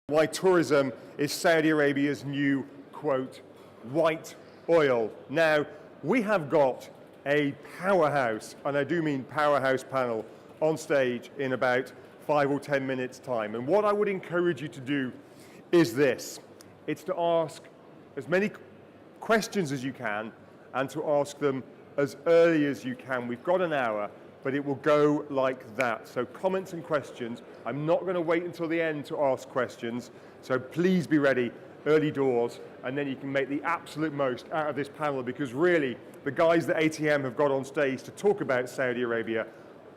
why tourism is Saudi Arabia's new, quote, white oil. Now, we have got a powerhouse, and I do mean powerhouse panel, on stage in about 5 or 10 minutes' time. And what I would encourage you to do is this. It's to ask as many questions as you can and to ask them as early as you can. We've got an hour, but it will go like that. So comments and questions. I'm not going to wait until the end to ask questions, so please be ready early doors, and then you can make the absolute most out of this panel, because really, the guys that ATM have got on stage to talk about Saudi Arabia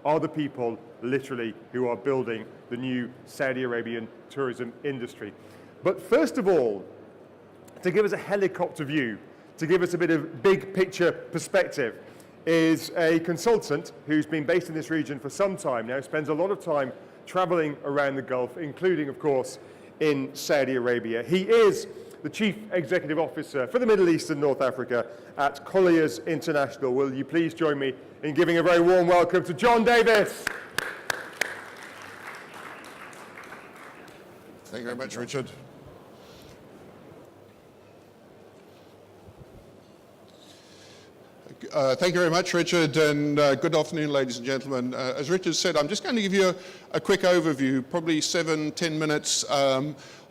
are the people, literally, who are building the new Saudi Arabian tourism industry. But first of all, to give us a helicopter view, to give us a bit of big picture perspective, is a consultant who's been based in this region for some time now, spends a lot of time traveling around the Gulf, including, of course, in Saudi Arabia. He is the Chief Executive Officer for the Middle East and North Africa at Colliers International. Will you please join me in giving a very warm welcome to John Davis? Thank you very much, Richard. Thank you very much, Richard, and good afternoon, ladies and gentlemen. As Richard said, I'm just going to give you a quick overview, probably 7-10 minutes,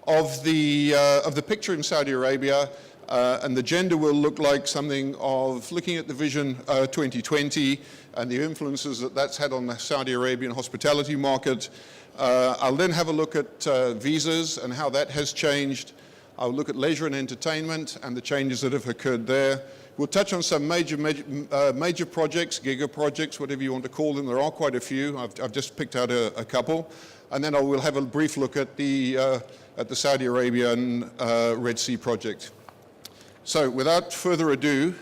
of the picture in Saudi Arabia, and the agenda will look like something of looking at the Vision 2020 and the influences that that's had on the Saudi Arabian hospitality market. I'll then have a look at visas and how that has changed. I'll look at leisure and entertainment and the changes that have occurred there. We'll touch on some major projects, giga projects, whatever you want to call them. There are quite a few. I've just picked out a couple. And then we'll have a brief look at the Saudi Arabian Red Sea project. So without further ado,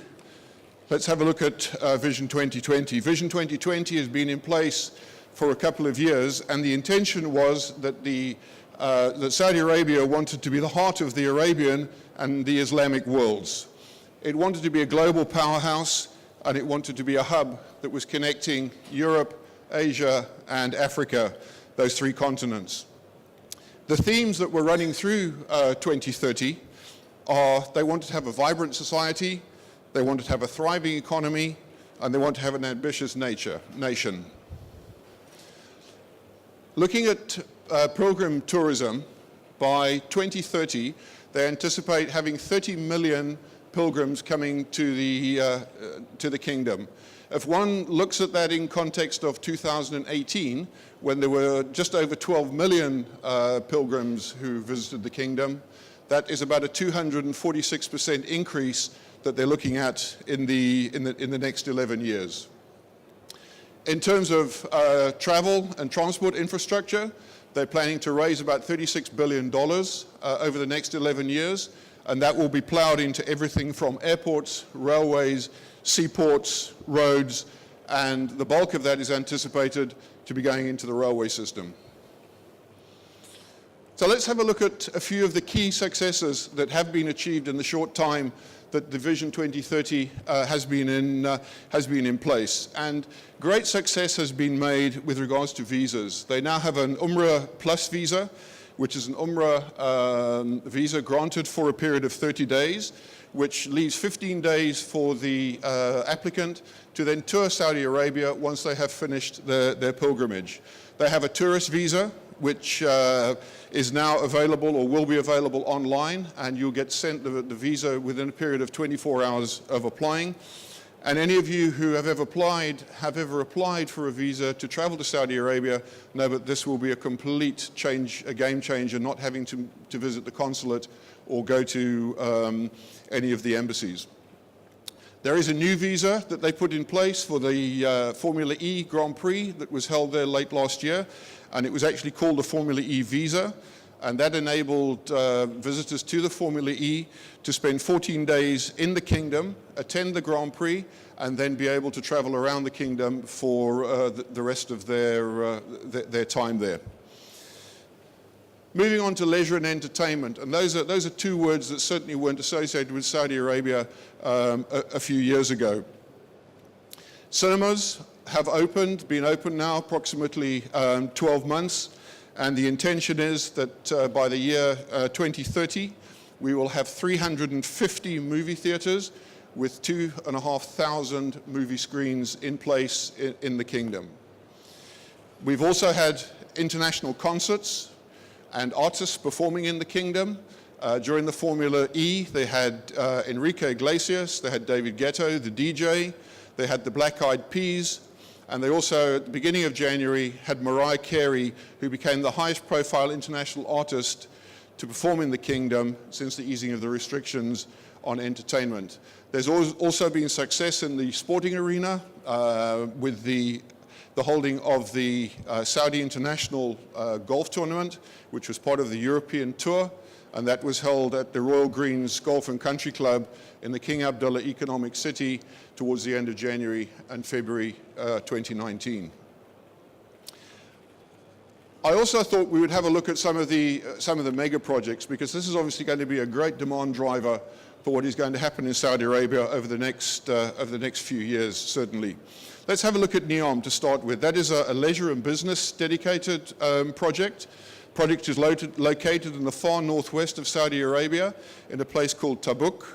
let's have a look at Vision 2020. Vision 2020 has been in place for a couple of years, and the intention was that that Saudi Arabia wanted to be the heart of the Arabian and the Islamic worlds. It wanted to be a global powerhouse, and it wanted to be a hub that was connecting Europe, Asia, and Africa, those three continents. The themes that were running through 2030 are they wanted to have a vibrant society, they wanted to have a thriving economy, and they want to have an ambitious nation. Looking at pilgrim tourism, by 2030, they anticipate having 30 million pilgrims coming to the kingdom. If one looks at that in context of 2018, when there were just over 12 million pilgrims who visited the kingdom, that is about a 246% increase that they're looking at in the next 11 years. In terms of travel and transport infrastructure, they're planning to raise about $36 billion over the next 11 years, and that will be plowed into everything from airports, railways, seaports, roads, and the bulk of that is anticipated to be going into the railway system. So let's have a look at a few of the key successes that have been achieved in the short time that the Vision 2030 has been in place. And great success has been made with regards to visas. They now have an Umrah Plus visa, which is an Umrah visa granted for a period of 30 days, which leaves 15 days for the applicant to then tour Saudi Arabia once they have finished their pilgrimage. They have a tourist visa, which is now available or will be available online, and you'll get sent the visa within a period of 24 hours of applying. And any of you who have ever applied for a visa to travel to Saudi Arabia know that this will be a complete change, a game changer, not having to visit the consulate or go to any of the embassies. There is a new visa that they put in place for the Formula E Grand Prix that was held there late last year, and it was actually called the Formula E visa, and that enabled visitors to the Formula E to spend 14 days in the kingdom, attend the Grand Prix, and then be able to travel around the kingdom for the rest of their time there. Moving on to leisure and entertainment, and those are two words that certainly weren't associated with Saudi Arabia a few years ago. Cinemas have been open now approximately 12 months, And the intention is that by the year 2030, we will have 350 movie theaters with 2,500 movie screens in place in the kingdom. We've also had international concerts and artists performing in the kingdom. During the Formula E, they had Enrique Iglesias, they had David Guetta, the DJ, they had the Black Eyed Peas, and they also, at the beginning of January, had Mariah Carey, who became the highest profile international artist to perform in the kingdom since the easing of the restrictions on entertainment. There's also been success in the sporting arena with the holding of the Saudi International Golf Tournament, which was part of the European Tour, and that was held at the Royal Greens Golf and Country Club in the King Abdullah Economic City towards the end of January and February 2019. I also thought we would have a look at some of the mega projects, because this is obviously going to be a great demand driver for what is going to happen in Saudi Arabia over the next few years, certainly. Let's have a look at NEOM to start with. That is a leisure and business dedicated project. Project is located in the far northwest of Saudi Arabia in a place called Tabuk.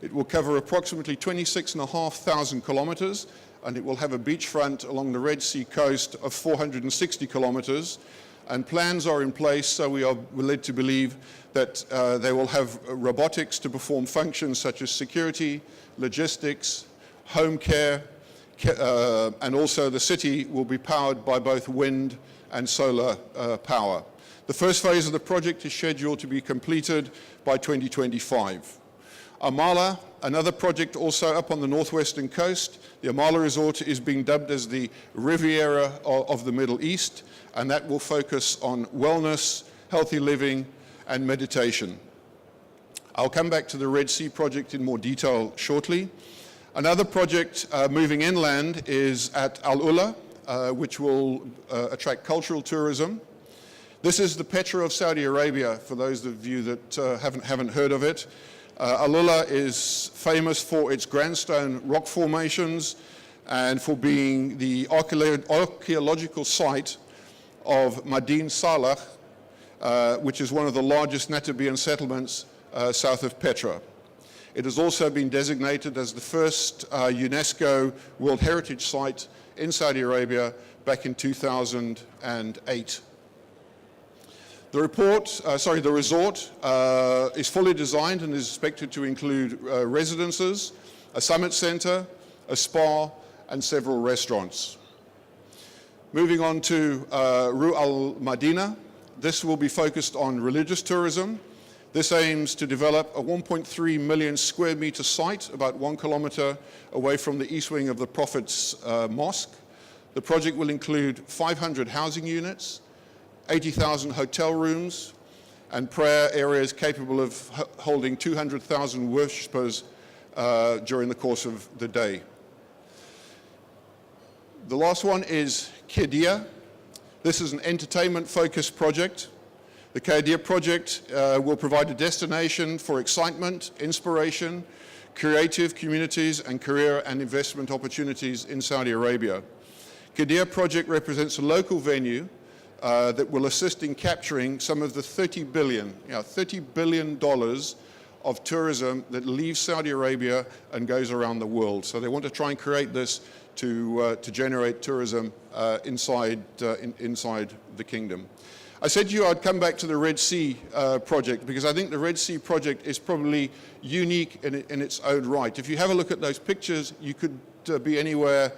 It will cover approximately 26,500 kilometers, and it will have a beachfront along the Red Sea coast of 460 kilometers. And plans are in place, so we're led to believe that they will have robotics to perform functions such as security, logistics, home care, and also the city will be powered by both wind and solar power. The first phase of the project is scheduled to be completed by 2025. Amala, another project also up on the northwestern coast. The Amala Resort is being dubbed as the Riviera of the Middle East, and that will focus on wellness, healthy living, and meditation. I'll come back to the Red Sea project in more detail shortly. Another project moving inland is at Al Ula, which will attract cultural tourism. This is the Petra of Saudi Arabia, for those of you that haven't heard of it. Al Ula is famous for its grandstone rock formations and for being the archaeological site of Madin Salah, which is one of the largest Natabian settlements south of Petra. It has also been designated as the first UNESCO World Heritage Site in Saudi Arabia back in 2008. The resort is fully designed and is expected to include residences, a summit center, a spa, and several restaurants. Moving on to Ru Al Madina, this will be focused on religious tourism. This aims to develop a 1.3 million square meter site about 1 kilometer away from the east wing of the Prophet's Mosque. The project will include 500 housing units, 80,000 hotel rooms, and prayer areas capable of holding 200,000 worshippers during the course of the day. The last one is Qiddiya. This is an entertainment-focused project. The Qiddiya project will provide a destination for excitement, inspiration, creative communities, and career and investment opportunities in Saudi Arabia. Qiddiya project represents a local venue that will assist in capturing some of the $30 billion of tourism that leaves Saudi Arabia and goes around the world. So they want to try and create this to generate tourism inside the kingdom. I said to you I'd come back to the Red Sea project because I think the Red Sea project is probably unique in its own right. If you have a look at those pictures, you could be anywhere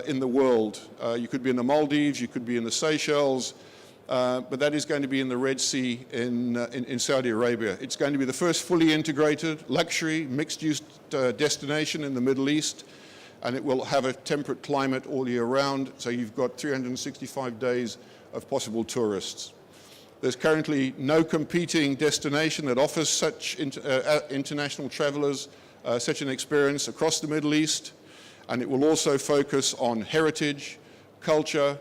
in the world. You could be in the Maldives, you could be in the Seychelles, but that is going to be in the Red Sea in Saudi Arabia. It's going to be the first fully integrated, luxury, mixed-use destination in the Middle East, and it will have a temperate climate all year round, so you've got 365 days of possible tourists. There's currently no competing destination that offers such international travelers such an experience across the Middle East, and it will also focus on heritage, culture,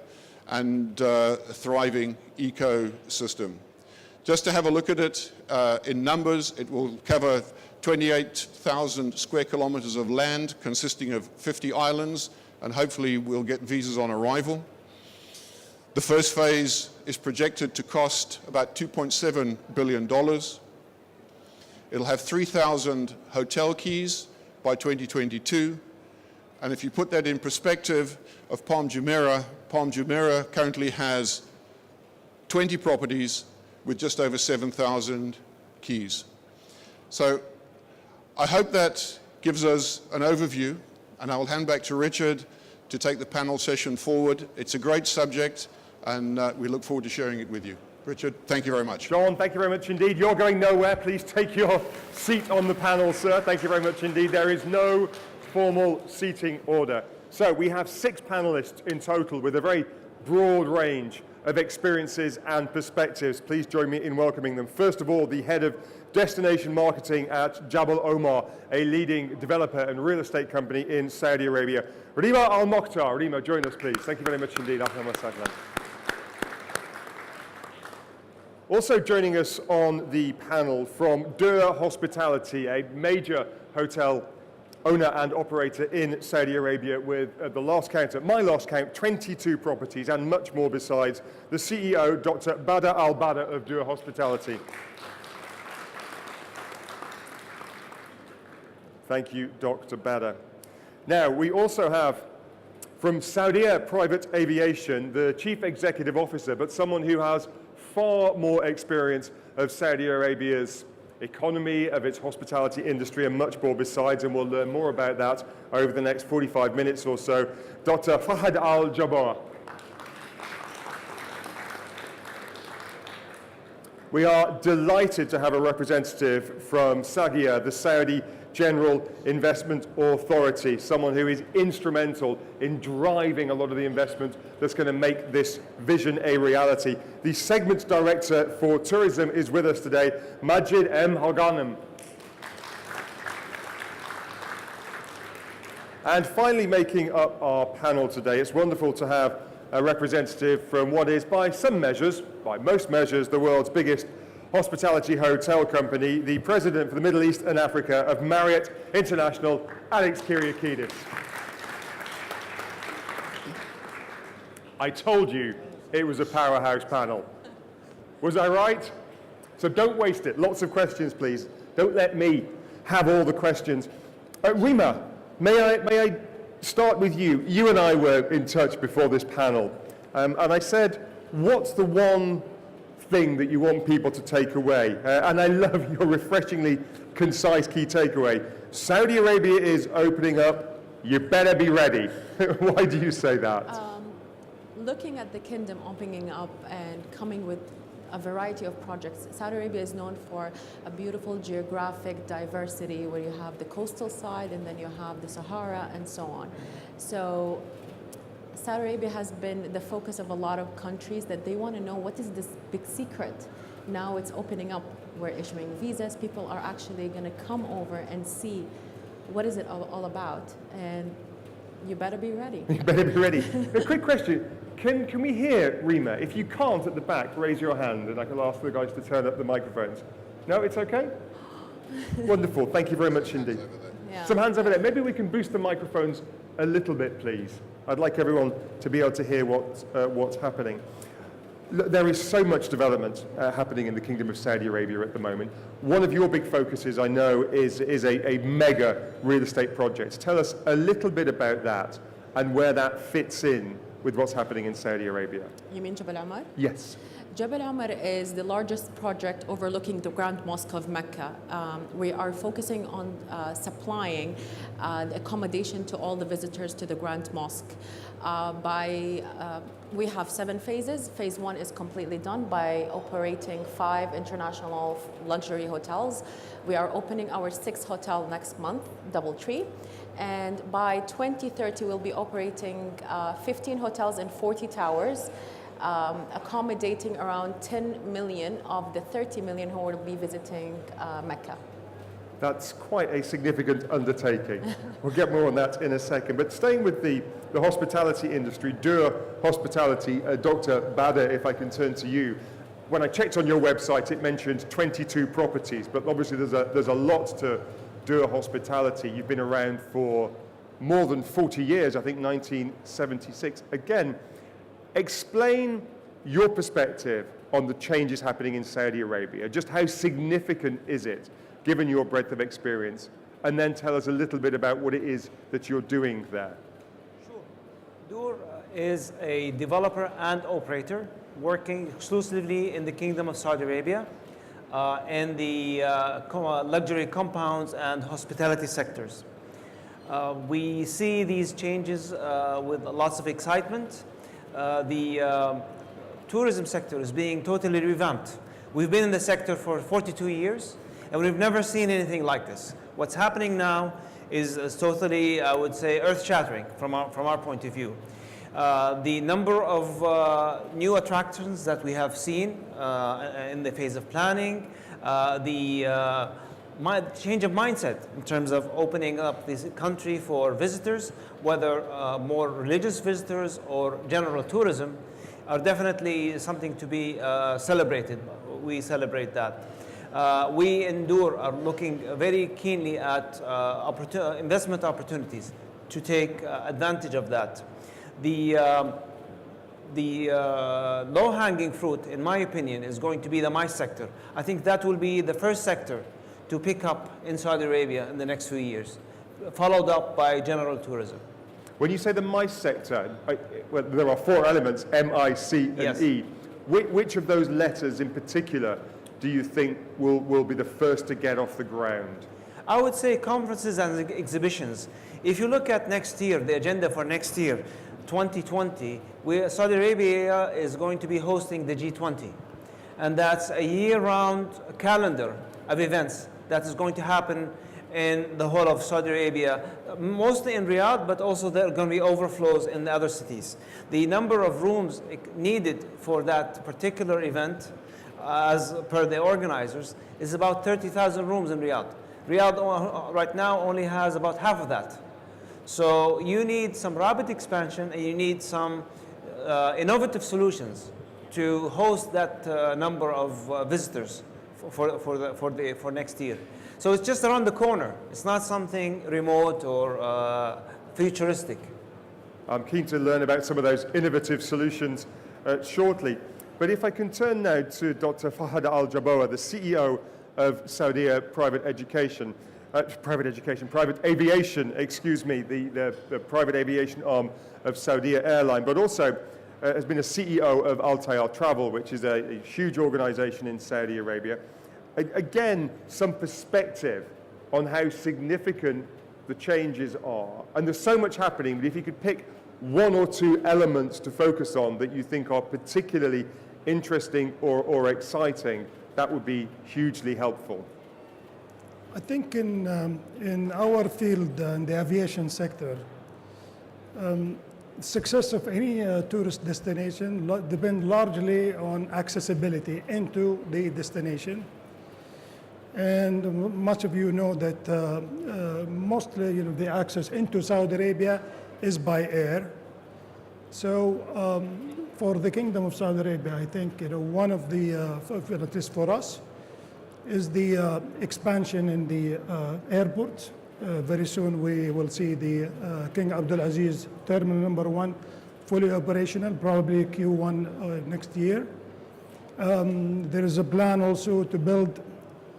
and a thriving ecosystem. Just to have a look at it in numbers, it will cover 28,000 square kilometers of land consisting of 50 islands, and hopefully we'll get visas on arrival. The first phase is projected to cost about $2.7 billion. It'll have 3,000 hotel keys by 2022. And if you put that in perspective of Palm Jumeirah currently has 20 properties with just over 7,000 keys. So I hope that gives us an overview, and I will hand back to Richard to take the panel session forward. It's a great subject, and we look forward to sharing it with you. Richard, thank you very much. John, thank you very much indeed. You're going nowhere. Please take your seat on the panel, sir. Thank you very much indeed. There is no formal seating order. So we have 6 panelists in total with a very broad range of experiences and perspectives. Please join me in welcoming them. First of all, the head of destination marketing at Jabal Omar, a leading developer and real estate company in Saudi Arabia. Rima Al Mokhtar. Rima, join us, please. Thank you very much indeed. Ahlan wa sahlan. Also joining us on the panel from Dura Hospitality, a major hotel owner and operator in Saudi Arabia with, at my last count, 22 properties and much more besides, the CEO, Dr. Bada Al-Bada of Dura Hospitality. Thank you, Dr. Bada. Now, we also have from Saudia Private Aviation, the Chief Executive Officer, but someone who has far more experience of Saudi Arabia's economy, of its hospitality industry, and much more besides, and we'll learn more about that over the next 45 minutes or so. Dr. Fahad Al-Jabbar. We are delighted to have a representative from SAGIA, the Saudi General Investment Authority, someone who is instrumental in driving a lot of the investment that's going to make this vision a reality. The segment director for tourism is with us today, Majid M. Haghanem. And finally, making up our panel today, it's wonderful to have a representative from what is, by some measures, by most measures, the world's biggest hospitality hotel company, the president for the Middle East and Africa of Marriott International, Alex Kyriakidis. I told you it was a powerhouse panel. Was I right? So don't waste it. Lots of questions, please. Don't let me have all the questions. Rima, may I start with you? You and I were in touch before this panel, and I said, what's the one thing that you want people to take away? And I love your refreshingly concise key takeaway. Saudi Arabia is opening up. You better be ready. Why do you say that? Looking at the kingdom opening up and coming with a variety of projects, Saudi Arabia is known for a beautiful geographic diversity where you have the coastal side and then you have the Sahara and so on. So Saudi Arabia has been the focus of a lot of countries that they want to know what is this big secret. Now it's opening up, we're issuing visas, people are actually going to come over and see what is it all about, and you better be ready. You better be ready. A quick question, can we hear Rima? If you can't at the back, raise your hand and I can ask the guys to turn up the microphones. No, it's okay? Wonderful, thank you very much indeed. Yeah. Some hands over there. Maybe we can boost the microphones a little bit, please. I'd like everyone to be able to hear what's happening. Look, there is so much development happening in the Kingdom of Saudi Arabia at the moment. One of your big focuses, I know, is a mega real estate project. Tell us a little bit about that and where that fits in with what's happening in Saudi Arabia. You mean Jabal Omar? Yes. Jabal Omar is the largest project overlooking the Grand Mosque of Mecca. We are focusing on supplying accommodation to all the visitors to the Grand Mosque. We have 7 phases. Phase 1 is completely done by operating 5 international luxury hotels. We are opening our 6th hotel next month, DoubleTree. And by 2030, we'll be operating 15 hotels and 40 towers, accommodating around 10 million of the 30 million who will be visiting Mecca. That's quite a significant undertaking. We'll get more on that in a second. But staying with the hospitality industry, Dura Hospitality, Dr. Bada, if I can turn to you. When I checked on your website, it mentioned 22 properties, but obviously there's a lot to Dura Hospitality. You've been around for more than 40 years, I think 1976. Again, Explain your perspective on the changes happening in Saudi Arabia. Just how significant is it, given your breadth of experience? And then tell us a little bit about what it is that you're doing there. Noor is a developer and operator working exclusively in the Kingdom of Saudi Arabia in the luxury compounds and hospitality sectors. We see these changes with lots of excitement. The tourism sector is being totally revamped. We've been in the sector for 42 years, and we've never seen anything like this. What's happening now is totally, I would say, earth-shattering from our point of view. The number of new attractions that we have seen in the phase of planning, the change of mindset in terms of opening up this country for visitors, whether more religious visitors or general tourism, are definitely something to be celebrated. We celebrate that. We in Noor are looking very keenly at investment opportunities to take advantage of that. The low-hanging fruit, in my opinion, is going to be the MICE sector. I think that will be the first sector to pick up in Saudi Arabia in the next few years, followed up by general tourism. When you say the MICE sector, well, there are four elements, M-I-C and Yes. E. Which of those letters in particular do you think will be the first to get off the ground? I would say conferences and exhibitions. If you look at next year, the agenda for next year, 2020, Saudi Arabia is going to be hosting the G20. And that's a year-round calendar of events that is going to happen in the whole of Saudi Arabia, mostly in Riyadh, but also there are going to be overflows in the other cities. The number of rooms needed for that particular event, as per the organizers, is about 30,000 rooms in Riyadh. Riyadh right now only has about half of that. So you need some rapid expansion, and you need some innovative solutions to host that number of visitors for next year. So it's just around the corner. It's not something remote or futuristic. I'm keen to learn about some of those innovative solutions shortly. But if I can turn now to Dr. Fahad Al-Jaboa, the CEO of Saudia Private Aviation, excuse me, the private aviation arm of Saudia Airline, but also has been a CEO of Al Tayar Travel, which is a huge organization in Saudi Arabia. Again, some perspective on how significant the changes are. And there's so much happening, but if you could pick one or two elements to focus on that you think are particularly interesting or exciting, that would be hugely helpful. I think in our field, in the aviation sector, success of any tourist destination depends largely on accessibility into the destination. And much of you know that mostly the access into Saudi Arabia is by air. So for the Kingdom of Saudi Arabia, I think one of the, at least for us, is the expansion in the airport. Very soon we will see the King Abdulaziz Terminal Number 1 fully operational, probably Q1 next year. There is a plan also to build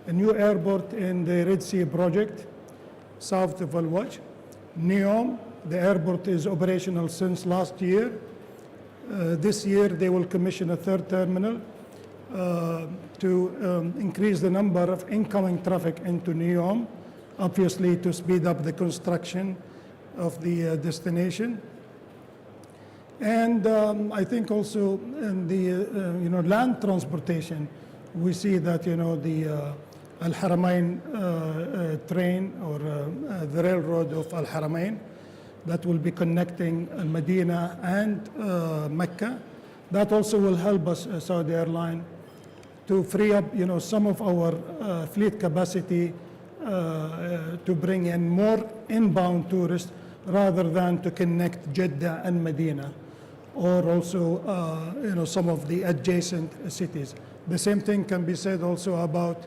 a new airport in the Red Sea project, south of Al-Waj. NEOM, the airport is operational since last year. This year they will commission a third terminal to increase the number of incoming traffic into NEOM, obviously to speed up the construction of the destination. And I think also in the land transportation, we see that the Al Haramain train or the railroad of Al Haramain that will be connecting Al Medina and Mecca. That also will help us, Saudi Airline, to free up some of our fleet capacity to bring in more inbound tourists rather than to connect Jeddah and Medina, or also some of the adjacent cities. The same thing can be said also about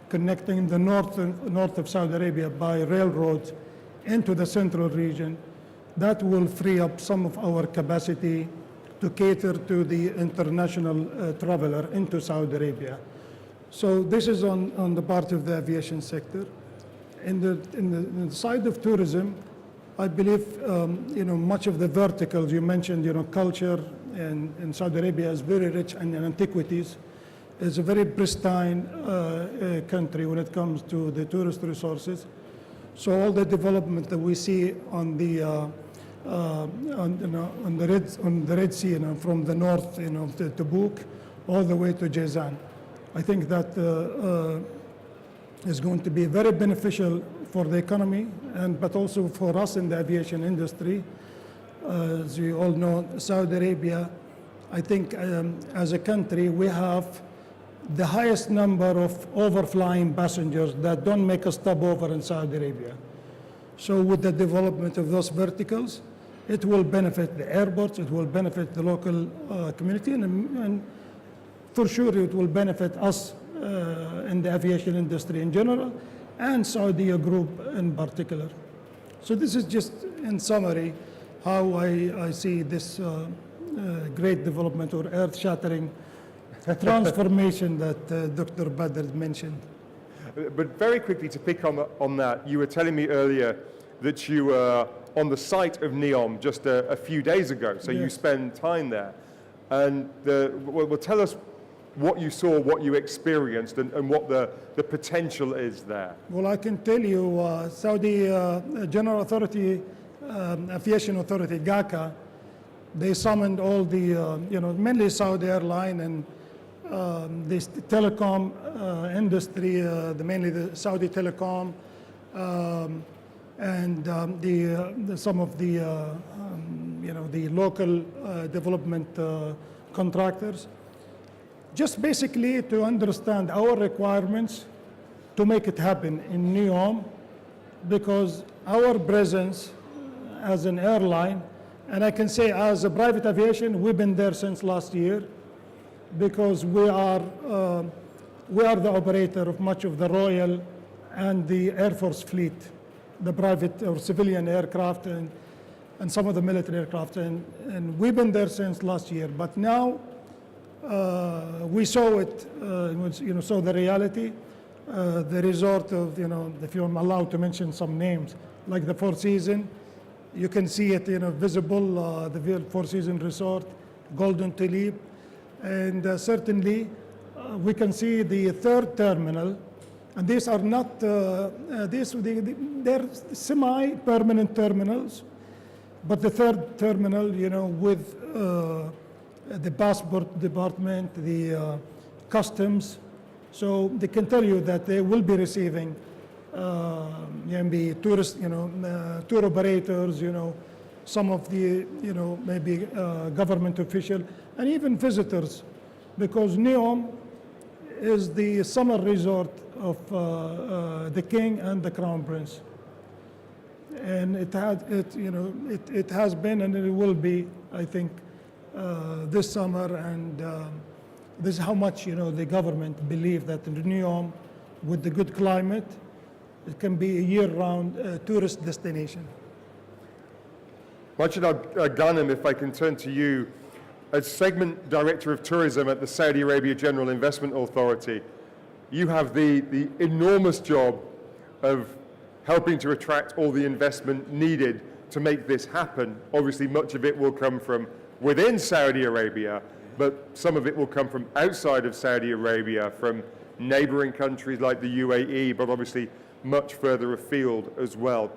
connecting the north of Saudi Arabia by railroads into the central region. That will free up some of our capacity to cater to the international traveler into Saudi Arabia. So this is on the part of the aviation sector. In the side of tourism, I believe much of the verticals you mentioned, culture and Saudi Arabia is very rich in antiquities. It's a very pristine country when it comes to the tourist resources. So all the development that we see on the Red Sea, from the north, to Tabuk, all the way to Jazan, I think that is going to be very beneficial for the economy, but also for us in the aviation industry. As you all know, Saudi Arabia, I think as a country, we have the highest number of overflying passengers that don't make a stopover in Saudi Arabia. So with the development of those verticals, it will benefit the airports, it will benefit the local community, and for sure it will benefit us in the aviation industry in general, and Saudi Group in particular. So this is just in summary how I see this great development or earth-shattering transformation that Dr. Badr mentioned. But very quickly to pick on that, you were telling me earlier that you were on the site of NEOM just a few days ago, so you Yes. spend time there. And well, tell us what you saw, what you experienced, and what the potential is there. Well, I can tell you, Saudi General Authority, Aviation Authority, GACA, they summoned all the, mainly Saudi Airline and this telecom industry, mainly the Saudi Telecom, and some of the, the local development contractors, just basically to understand our requirements to make it happen in NEOM, because our presence as an airline, and I can say as a private aviation, we've been there since last year, because we are the operator of much of the Royal and the Air Force fleet, the private or civilian aircraft and some of the military aircraft, and we've been there since last year. But now we saw it, saw the reality, the resort of, if you're allowed to mention some names, like the Four Seasons, you can see it, visible, the Four Seasons Resort, Golden Tulip, and certainly we can see the third terminal, and these are not, they're semi-permanent terminals, but the third terminal, with the passport department, the customs, so they can tell you that they will be receiving maybe tourists, tour operators, some of the, maybe government official, and even visitors, because NEOM is the summer resort of the King and the Crown Prince. And it has been and it will be, I think, this summer, and this is how much, the government believe that in NEOM, with the good climate, it can be a year-round tourist destination. Majid Ghanem, if I can turn to you, as Segment Director of Tourism at the Saudi Arabia General Investment Authority, you have the enormous job of helping to attract all the investment needed to make this happen. Obviously, much of it will come from within Saudi Arabia, but some of it will come from outside of Saudi Arabia, from neighboring countries like the UAE, but obviously much further afield as well.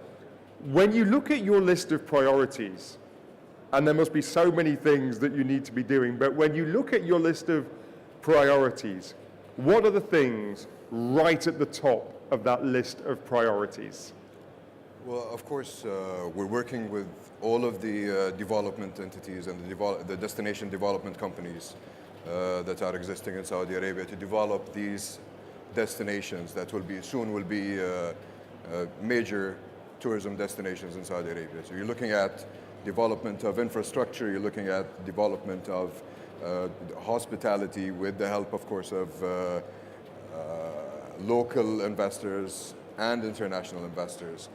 When you look at your list of priorities, and there must be so many things that you need to be doing, but when you look at your list of priorities, what are the things right at the top of that list of priorities? Well, of course, we're working with all of the development entities and the destination development companies that are existing in Saudi Arabia to develop these destinations that soon will be major tourism destinations in Saudi Arabia. So you're looking at development of infrastructure, you're looking at development of hospitality with the help, of course, of local investors and international investors.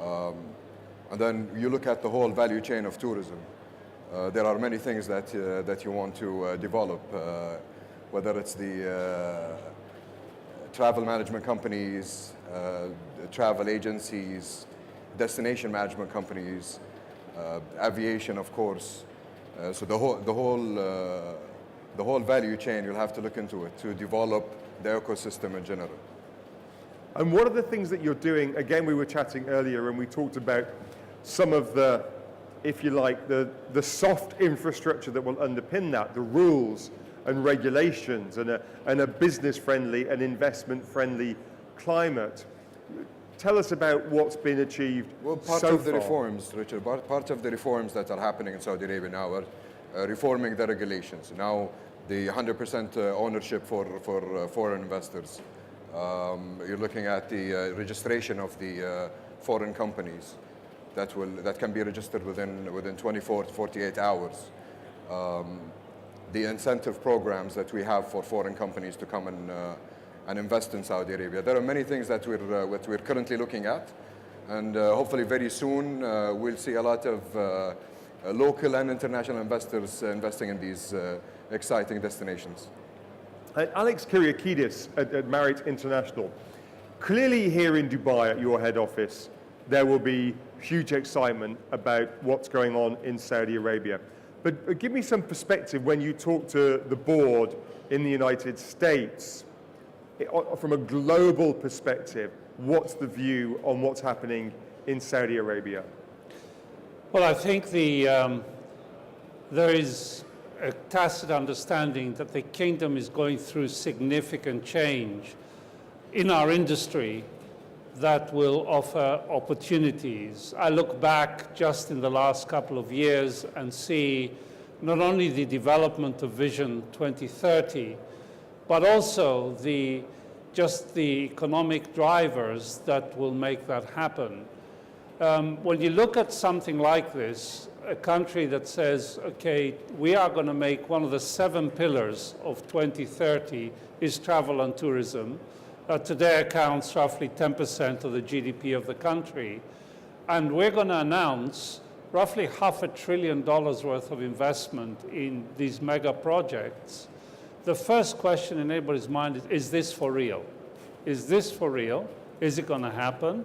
And then you look at the whole value chain of tourism. there are many things that you want to develop, whether it's the travel management companies, travel agencies, destination management companies, aviation, of course. So the whole value chain, you'll have to look into it to develop the ecosystem in general. And what are the things that you're doing? Again, we were chatting earlier and we talked about some of the, if you like, the soft infrastructure that will underpin that, the rules and regulations and a business-friendly and investment-friendly climate. Tell us about what's been achieved Well, part so of the far. reforms, Richard, part of the reforms that are happening in Saudi Arabia now are reforming the regulations. Now, the 100% ownership for foreign investors. You're looking at the registration of the foreign companies that can be registered within 24 to 48 hours. The incentive programs that we have for foreign companies to come and invest in Saudi Arabia. There are many things that we're currently looking at, and hopefully very soon we'll see a lot of local and international investors investing in these exciting destinations. Alex Kyriakidis at Marriott International. Clearly here in Dubai at your head office, there will be huge excitement about what's going on in Saudi Arabia. But give me some perspective when you talk to the board in the United States. From a global perspective, what's the view on what's happening in Saudi Arabia? Well, I think there is a tacit understanding that the kingdom is going through significant change in our industry that will offer opportunities. I look back just in the last couple of years and see not only the development of Vision 2030, but also just the economic drivers that will make that happen. When you look at something like this, a country that says, okay, we are going to make one of the 7 pillars of 2030 is travel and tourism. Today accounts roughly 10% of the GDP of the country. And we're going to announce roughly $500 billion worth of investment in these mega projects. The first question in everybody's mind is this for real? Is this for real? Is it going to happen?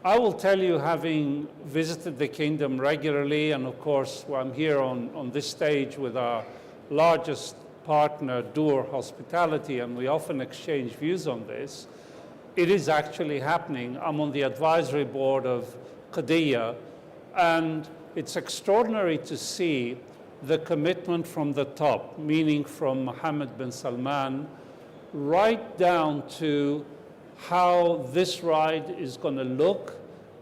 I will tell you, having visited the kingdom regularly, and of course, I'm here on this stage with our largest partner, Dur Hospitality, and we often exchange views on this. It is actually happening. I'm on the advisory board of Qiddiya, and it's extraordinary to see the commitment from the top, meaning from Mohammed bin Salman, right down to how this ride is going to look,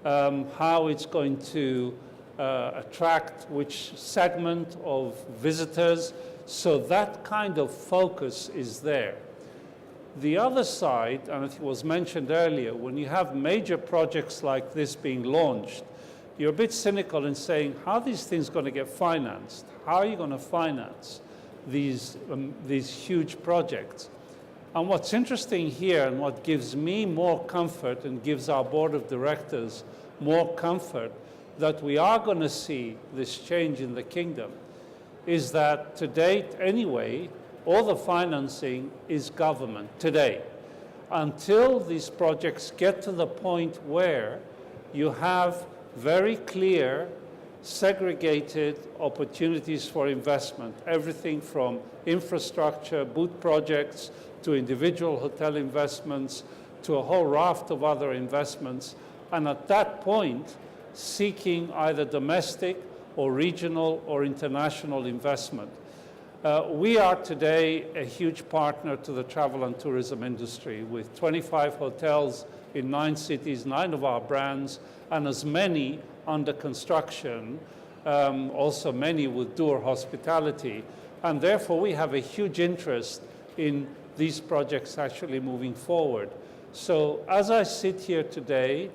how it's going to attract which segment of visitors. So that kind of focus is there. The other side, and it was mentioned earlier, when you have major projects like this being launched, you're a bit cynical in saying, how are these things going to get financed? How are you going to finance these huge projects? And what's interesting here, and what gives me more comfort and gives our board of directors more comfort that we are going to see this change in the kingdom, is that to date anyway, all the financing is government today. Until these projects get to the point where you have very clear, segregated opportunities for investment, everything from infrastructure, boot projects, to individual hotel investments, to a whole raft of other investments, and at that point, seeking either domestic or regional or international investment. We are today a huge partner to the travel and tourism industry with 25 hotels in 9 cities, 9 of our brands, and as many under construction, also many with Dur Hospitality. And therefore, we have a huge interest in these projects actually moving forward. So as I sit here today,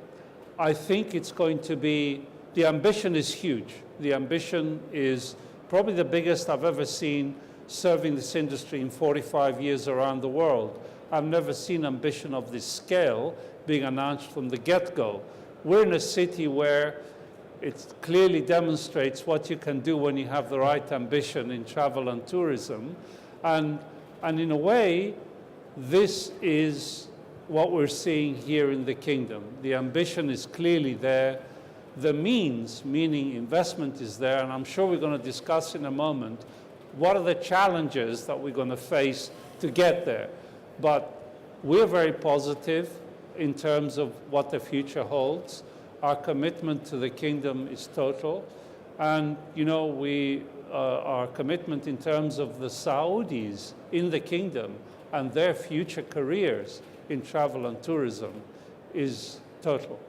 I think it's going to be, the ambition is huge. The ambition is probably the biggest I've ever seen serving this industry in 45 years around the world. I've never seen ambition of this scale being announced from the get-go. We're in a city where It clearly demonstrates what you can do when you have the right ambition in travel and tourism. And in a way, this is what we're seeing here in the kingdom. The ambition is clearly there. The means, meaning investment, is there. And I'm sure we're going to discuss in a moment what are the challenges that we're going to face to get there. But we're very positive in terms of what the future holds. Our commitment to the kingdom is total. And, you know, our commitment in terms of the Saudis in the kingdom and their future careers in travel and tourism is total.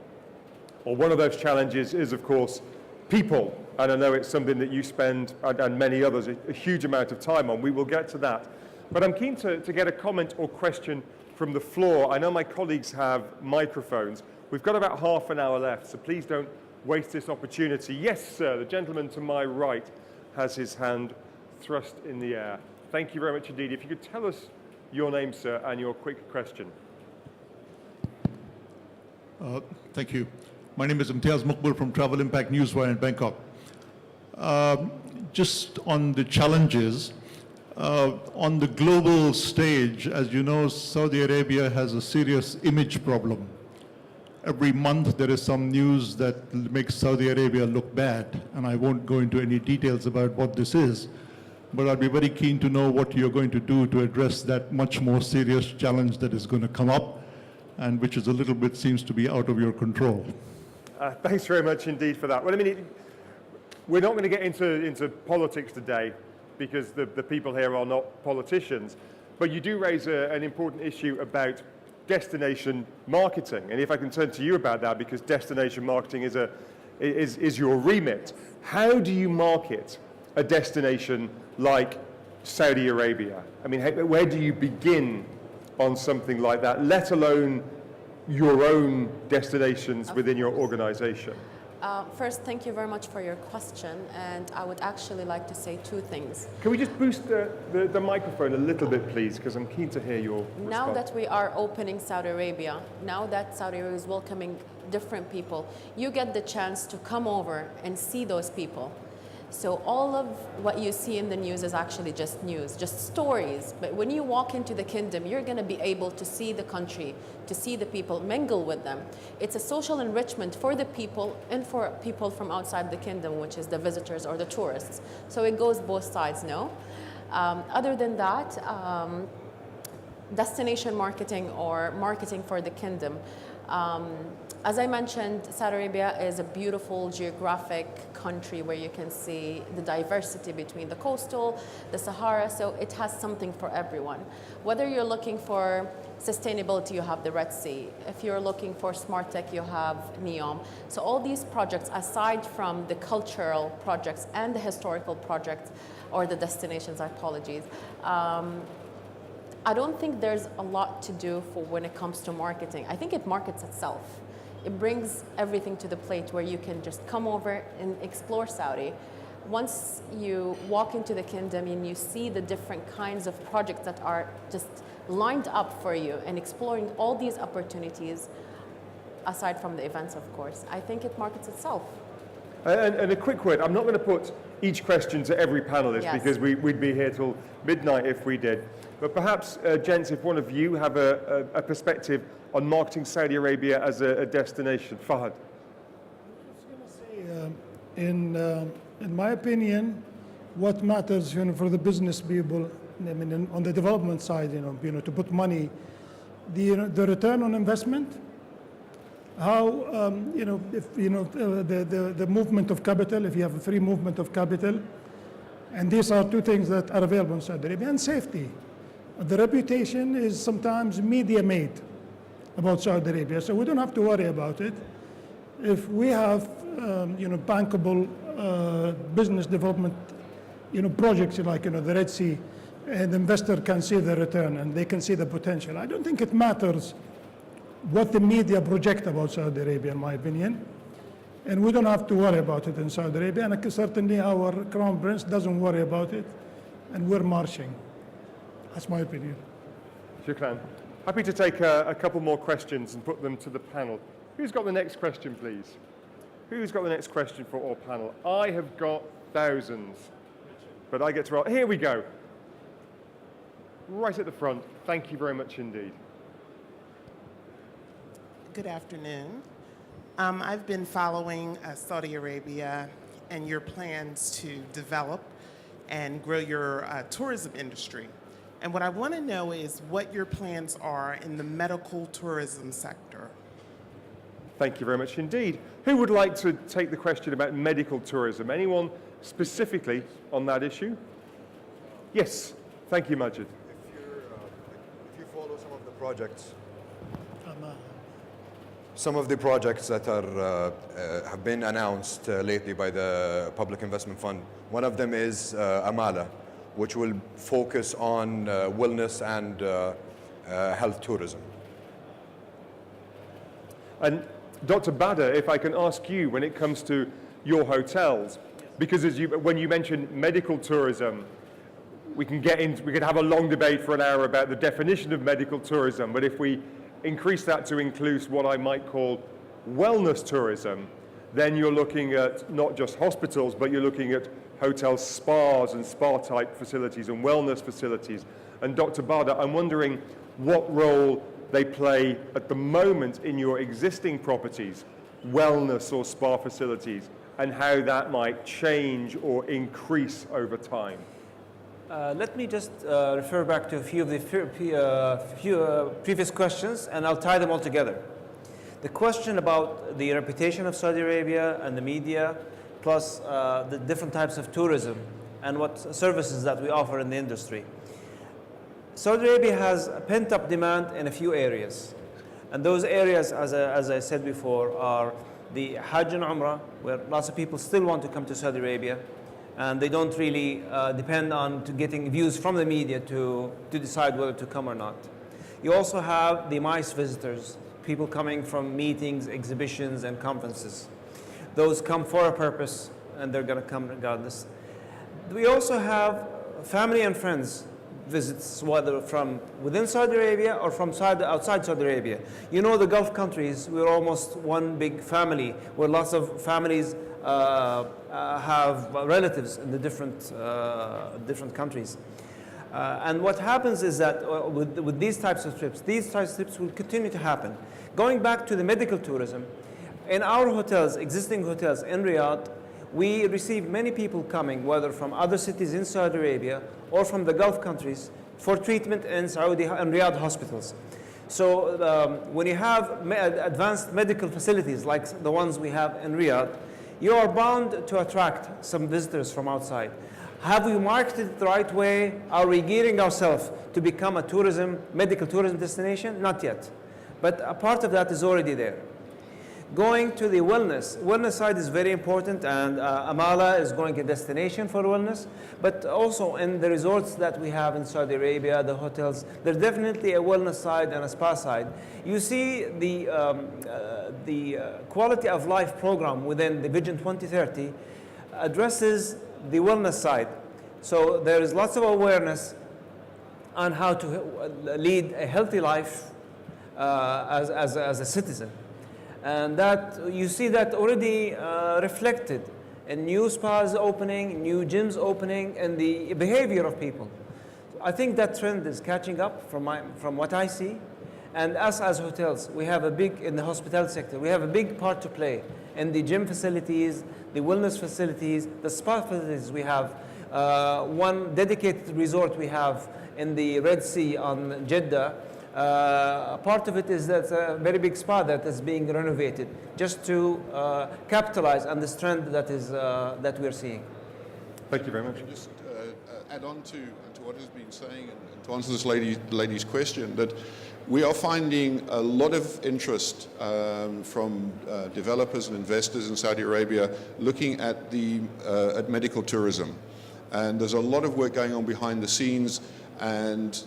Well, one of those challenges is, of course, people. And I know it's something that you spend, and many others, a huge amount of time on. We will get to that. But I'm keen to get a comment or question from the floor. I know my colleagues have microphones. We've got about half an hour left, so please don't waste this opportunity. Yes, sir, the gentleman to my right has his hand thrust in the air. Thank you very much indeed. If you could tell us your name, sir, and your quick question. Thank you. My name is Imtiaz Muqbil from Travel Impact Newswire in Bangkok. Just on the challenges, on the global stage, as you know, Saudi Arabia has a serious image problem. Every month there is some news that makes Saudi Arabia look bad, and I won't go into any details about what this is, but I'd be very keen to know what you're going to do to address that much more serious challenge that is going to come up, and which is a little bit seems to be out of your control. Thanks very much indeed for that. Well, I mean, we're not going to get into politics today because the people here are not politicians, but you do raise an important issue about destination marketing. And if I can turn to you about that, because destination marketing is your remit. How do you market a destination like Saudi Arabia? I mean, where do you begin on something like that, let alone your own destinations within your organization? First, thank you very much for your question, and I would actually like to say two things. Can we just boost the microphone a little bit, please, because I'm keen to hear your response. Now that we are opening Saudi Arabia, now that Saudi Arabia is welcoming different people, you get the chance to come over and see those people. So all of what you see in the news is actually just news, just stories. But when you walk into the kingdom, you're going to be able to see the country, to see the people, mingle with them. It's a social enrichment for the people and for people from outside the kingdom, which is the visitors or the tourists. So it goes both sides, no? Other than that, destination marketing or marketing for the kingdom. As I mentioned, Saudi Arabia is a beautiful geographic country where you can see the diversity between the coastal, the Sahara, so it has something for everyone. Whether you're looking for sustainability, you have the Red Sea. If you're looking for smart tech, you have NEOM. So all these projects, aside from the cultural projects and the historical projects, or the destinations, apologies, I don't think there's a lot to do for when it comes to marketing. I think it markets itself. It brings everything to the plate where you can just come over and explore Saudi. Once you walk into the kingdom and you see the different kinds of projects that are just lined up for you and exploring all these opportunities, aside from the events, of course, I think it markets itself. And a quick word, I'm not going to put each question to every panelist because we'd be here till midnight if we did. But perhaps, gents, if one of you have a perspective on marketing Saudi Arabia as a destination. Fahad. I was going to say, in my opinion, what matters, for the business people, I mean, on the development side, to put money, the return on investment. How, if, the movement of capital, if you have a free movement of capital, and these are two things that are available in Saudi Arabia, and safety. The reputation is sometimes media-made about Saudi Arabia, so we don't have to worry about it. If we have, bankable business development, projects like, the Red Sea, and the investor can see the return and they can see the potential. I don't think it matters what the media project about Saudi Arabia, in my opinion. And we don't have to worry about it in Saudi Arabia, and certainly our Crown Prince doesn't worry about it, and we're marching. That's my opinion. Shukran. Happy to take a couple more questions and put them to the panel. Who's got the next question, please? Who's got the next question for our panel? I have got thousands, but I get to roll. Here we go. Right at the front. Thank you very much indeed. Good afternoon. I've been following Saudi Arabia and your plans to develop and grow your tourism industry. And what I want to know is what your plans are in the medical tourism sector. Thank you very much indeed. Who would like to take the question about medical tourism? Anyone specifically on that issue? Yes. Thank you, Majid. If you follow some of the projects, some of the projects that are, have been announced lately by the Public Investment Fund, one of them is Amala, which will focus on wellness and health tourism. And Dr. Badr, if I can ask you, when it comes to your hotels, because when you mention medical tourism, we can have a long debate for an hour about the definition of medical tourism, but if we increase that to include what I might call wellness tourism, then you're looking at not just hospitals, but you're looking at hotels, spas and spa-type facilities and wellness facilities. And Dr. Badr, I'm wondering what role they play at the moment in your existing properties, wellness or spa facilities, and how that might change or increase over time. Let me just refer back to a few of the previous questions, and I'll tie them all together. The question about the reputation of Saudi Arabia and the media, plus the different types of tourism and what services that we offer in the industry. Saudi Arabia has a pent-up demand in a few areas. And those areas, as I said before, are the Hajj and Umrah, where lots of people still want to come to Saudi Arabia, and they don't really depend on getting views from the media to decide whether to come or not. You also have the MICE visitors, people coming from meetings, exhibitions, and conferences. Those come for a purpose, and they're going to come regardless. We also have family and friends visits, whether from within Saudi Arabia or from outside Saudi Arabia. You know, the Gulf countries, we're almost one big family, where lots of families have relatives in the different countries. And what happens is that with these types of trips will continue to happen. Going back to the medical tourism, in our hotels, existing hotels in Riyadh, we receive many people coming, whether from other cities in Saudi Arabia or from the Gulf countries, for treatment in Saudi and Riyadh hospitals. So when you have advanced medical facilities like the ones we have in Riyadh, you are bound to attract some visitors from outside. Have we marketed it the right way? Are we gearing ourselves to become a medical tourism destination? Not yet. But a part of that is already there. Going to the wellness side is very important, and Amala is going a destination for wellness, but also in the resorts that we have in Saudi Arabia, the hotels, there's definitely a wellness side and a spa side. You see the quality of life program within the Vision 2030 addresses the wellness side. So there is lots of awareness on how to lead a healthy life as a citizen. And that you see that already reflected in new spas opening, new gyms opening, and the behavior of people. I think that trend is catching up from what I see. And us as hotels, we have in the hospitality sector, we have a big part to play in the gym facilities, the wellness facilities, the spa facilities. We have one dedicated resort we have in the Red Sea on Jeddah. Part of it is that a very big spa that is being renovated just to capitalize on this trend that we're seeing. Thank you very much. Just add on to what has been saying and to answer this lady's question, that we are finding a lot of interest from developers and investors in Saudi Arabia looking at medical tourism. And there's a lot of work going on behind the scenes. And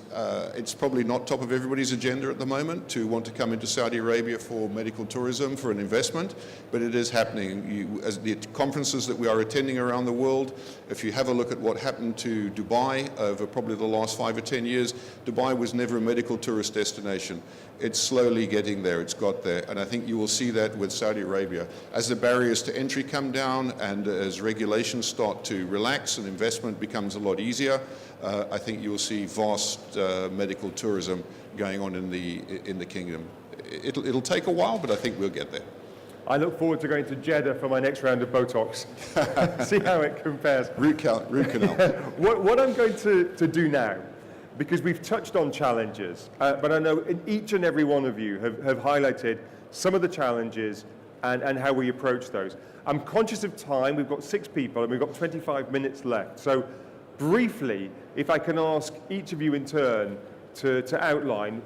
it's probably not top of everybody's agenda at the moment to want to come into Saudi Arabia for medical tourism, for an investment, but it is happening. As the conferences that we are attending around the world, if you have a look at what happened to Dubai over probably the last 5 or 10 years, Dubai was never a medical tourist destination. It's slowly getting there, it's got there, and I think you will see that with Saudi Arabia. As the barriers to entry come down and as regulations start to relax and investment becomes a lot easier, I think you will see vast medical tourism going on in the kingdom. It'll take a while, but I think we'll get there. I look forward to going to Jeddah for my next round of Botox. See how it compares. Root canal. What I'm going to do now, because we've touched on challenges, but I know each and every one of you have highlighted some of the challenges and how we approach those. I'm conscious of time. We've got 6 people and we've got 25 minutes left. So briefly, if I can ask each of you in turn to outline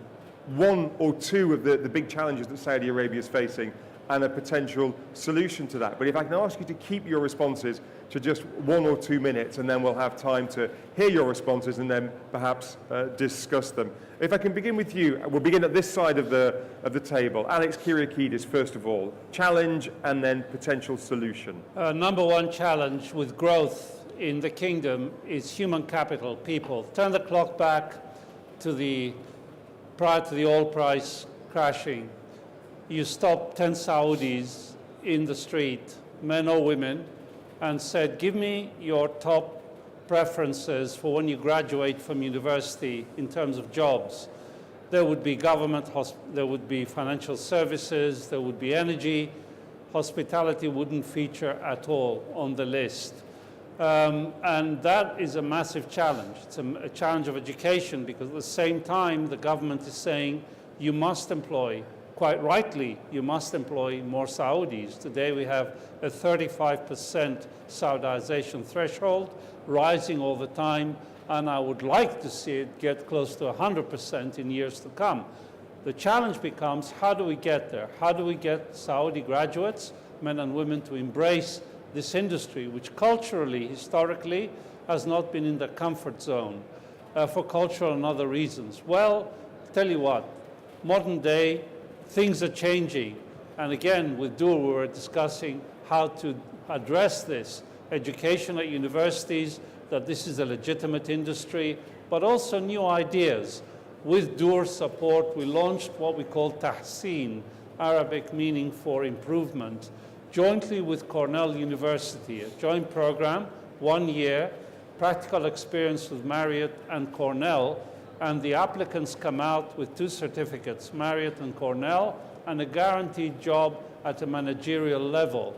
1 or 2 of the big challenges that Saudi Arabia is facing and a potential solution to that. But if I can ask you to keep your responses to just 1 or 2 minutes, and then we'll have time to hear your responses and then perhaps discuss them. If I can begin with you, we'll begin at this side of the table. Alex Kyriakides, first of all, challenge and then potential solution. Number one challenge with growth in the kingdom is human capital, people. Turn the clock back to prior to the oil price crashing. You stopped 10 Saudis in the street, men or women, and said, give me your top preferences for when you graduate from university in terms of jobs. There would be government, there would be financial services, there would be energy. Hospitality wouldn't feature at all on the list. And that is a massive challenge. It's a challenge of education, because at the same time, the government is saying you must employ, quite rightly, you must employ more Saudis. Today we have a 35% Saudization threshold, rising all the time, and I would like to see it get close to 100% in years to come. The challenge becomes, how do we get there? How do we get Saudi graduates, men and women, to embrace this industry, which culturally, historically, has not been in the comfort zone for cultural and other reasons? Well, tell you what, modern day, things are changing. And again, with Dur, we were discussing how to address this. Education at universities, that this is a legitimate industry, but also new ideas. With Dur's support, we launched what we call Tahseen, Arabic meaning for improvement, jointly with Cornell University, a joint program, 1 year, practical experience with Marriott and Cornell, and the applicants come out with 2 certificates, Marriott and Cornell, and a guaranteed job at a managerial level.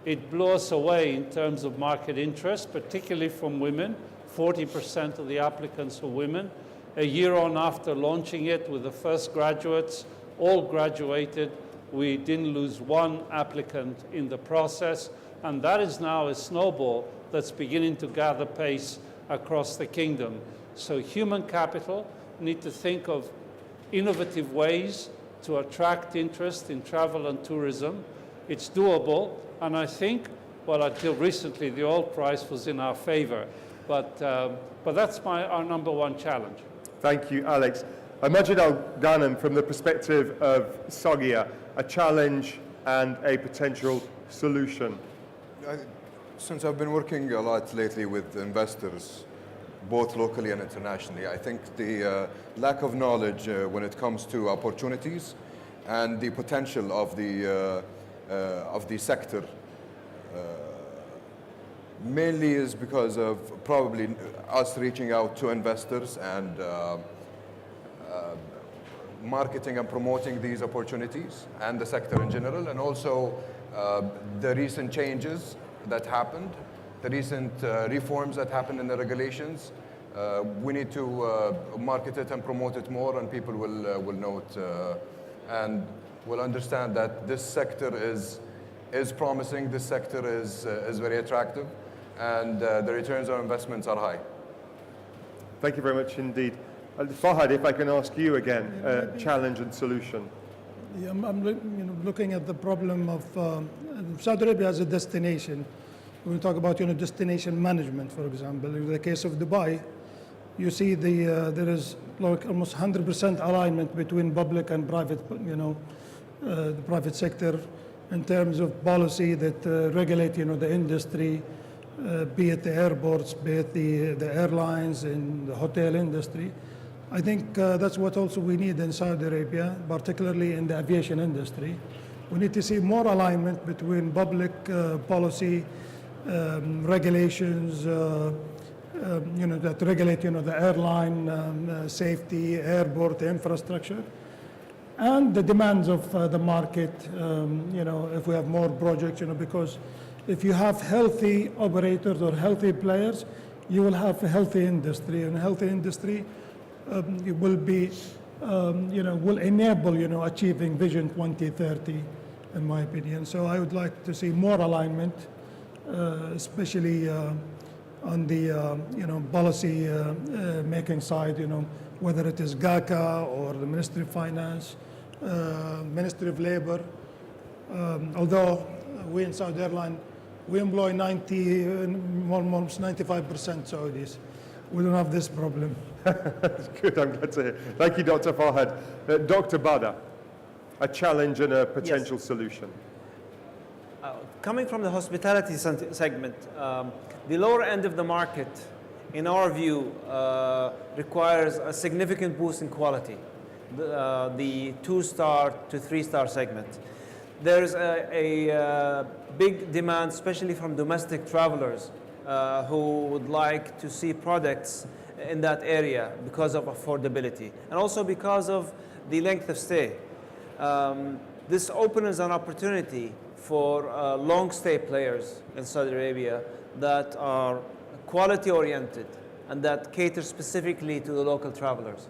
It blew us away in terms of market interest, particularly from women. 40% of the applicants were women. A year on after launching it with the first graduates, all graduated. We didn't lose 1 applicant in the process, and that is now a snowball that's beginning to gather pace across the kingdom. So human capital, need to think of innovative ways to attract interest in travel and tourism. It's doable, and I think, well, until recently, the oil price was in our favor, but that's our number one challenge. Thank you, Alex. Majid Al-Ghanem, from the perspective of Sagia, a challenge and a potential solution. Since I've been working a lot lately with investors, both locally and internationally, I think the lack of knowledge when it comes to opportunities and the potential of the sector mainly is because of probably us reaching out to investors and marketing and promoting these opportunities and the sector in general, and also the recent changes that happened, the recent reforms that happened in the regulations. We need to market it and promote it more, and people will know it and will understand that this sector is promising, this sector is very attractive, and the returns on investments are high. Thank you very much indeed. Fahad, if I can ask you again, challenge and solution. Yeah, I'm looking at the problem of Saudi Arabia as a destination. When we talk about destination management, for example, in the case of Dubai, you see there is like almost 100% alignment between public and private, the private sector in terms of policy that regulate, the industry, be it the airports, be it the airlines and the hotel industry. I think that's what also we need in Saudi Arabia, particularly in the aviation industry. We need to see more alignment between public policy, regulations, that regulate, the airline safety, airport infrastructure, and the demands of the market. If we have more projects, because if you have healthy operators or healthy players, you will have a healthy industry, and a healthy industry it will be, will enable, achieving Vision 2030, in my opinion. So I would like to see more alignment, especially on the, policy making side, whether it is GACA or the Ministry of Finance, Ministry of Labor. Although we in Saudi Airlines, we employ almost 95% Saudis. We don't have this problem. That's good, I'm glad to hear. Thank you, Dr. Farhad. Dr. Bada, a challenge and a potential solution. Coming from the hospitality segment, the lower end of the market, in our view, requires a significant boost in quality, the 2-star to 3-star segment. There's a big demand, especially from domestic travelers who would like to see products in that area because of affordability and also because of the length of stay. This opens an opportunity for long stay players in Saudi Arabia that are quality oriented and that cater specifically to the local travelers.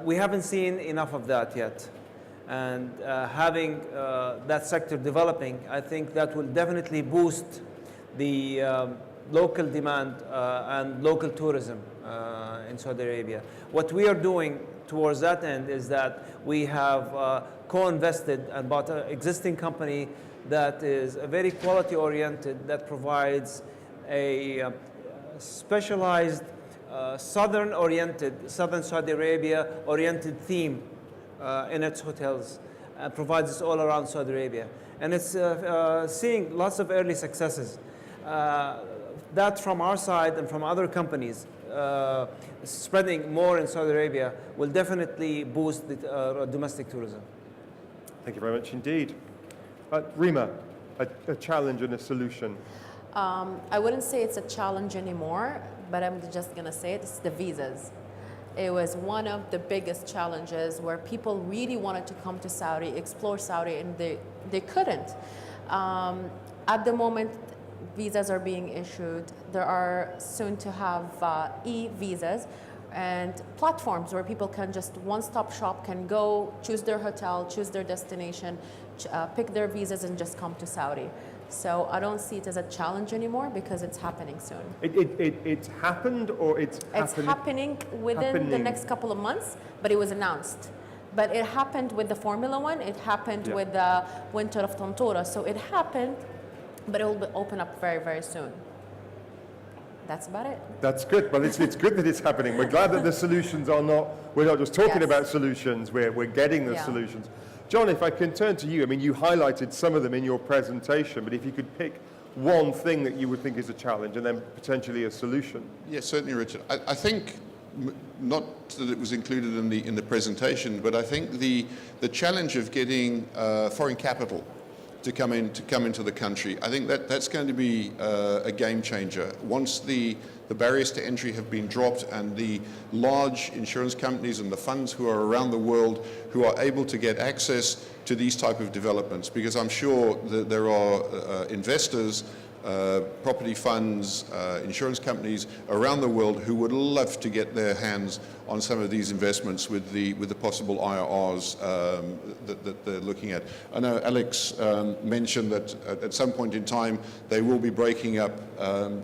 We haven't seen enough of that yet. And having that sector developing, I think that will definitely boost the local demand and local tourism in Saudi Arabia. What we are doing towards that end is that we have co-invested and bought an existing company that is very quality oriented, that provides a specialized southern Saudi Arabia oriented theme in its hotels, provides this all around Saudi Arabia. And it's seeing lots of early successes. That from our side and from other companies, spreading more in Saudi Arabia will definitely boost the domestic tourism. Thank you very much indeed. Rima, a challenge and a solution. I wouldn't say it's a challenge anymore, but I'm just going to say it, it's the visas. It was one of the biggest challenges where people really wanted to come to Saudi, explore Saudi, and they couldn't. At the moment, visas are being issued. There are soon to have e-visas and platforms where people can just one-stop shop, can go, choose their hotel, choose their destination, pick their visas and just come to Saudi. So I don't see it as a challenge anymore because it's happening soon. It's happened or it's happening within the next couple of months, but it was announced. But it happened with the Formula One, it happened with the Winter of Tantura. So it happened, but it will open up very, very soon. That's about it. That's good. Well, it's good that it's happening. We're glad that the solutions are not, we're not just talking about solutions, we're getting the solutions. John, if I can turn to you, I mean, you highlighted some of them in your presentation, but if you could pick one thing that you would think is a challenge and then potentially a solution. Yes, certainly, Richard. I think, not that it was included in the presentation, but I think the challenge of getting foreign capital to come into the country, I think that's going to be a game changer. Once the barriers to entry have been dropped and the large insurance companies and the funds who are around the world who are able to get access to these type of developments, because I'm sure that there are investors, property funds, insurance companies around the world who would love to get their hands on some of these investments with the possible IRRs that they're looking at. I know Alex mentioned that at some point in time they will be breaking up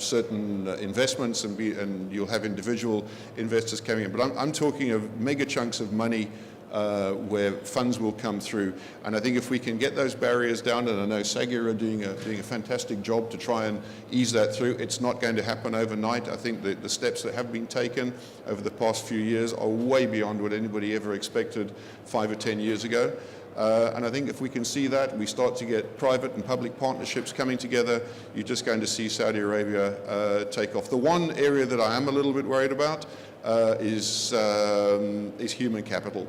certain investments and you'll have individual investors coming in. But I'm talking of mega chunks of money where funds will come through. And I think if we can get those barriers down, and I know SAGIR are doing a fantastic job to try and ease that through, it's not going to happen overnight. I think that the steps that have been taken over the past few years are way beyond what anybody ever expected 5 or 10 years ago. And I think if we can see that, we start to get private and public partnerships coming together, you're just going to see Saudi Arabia take off. The one area that I am a little bit worried about is human capital.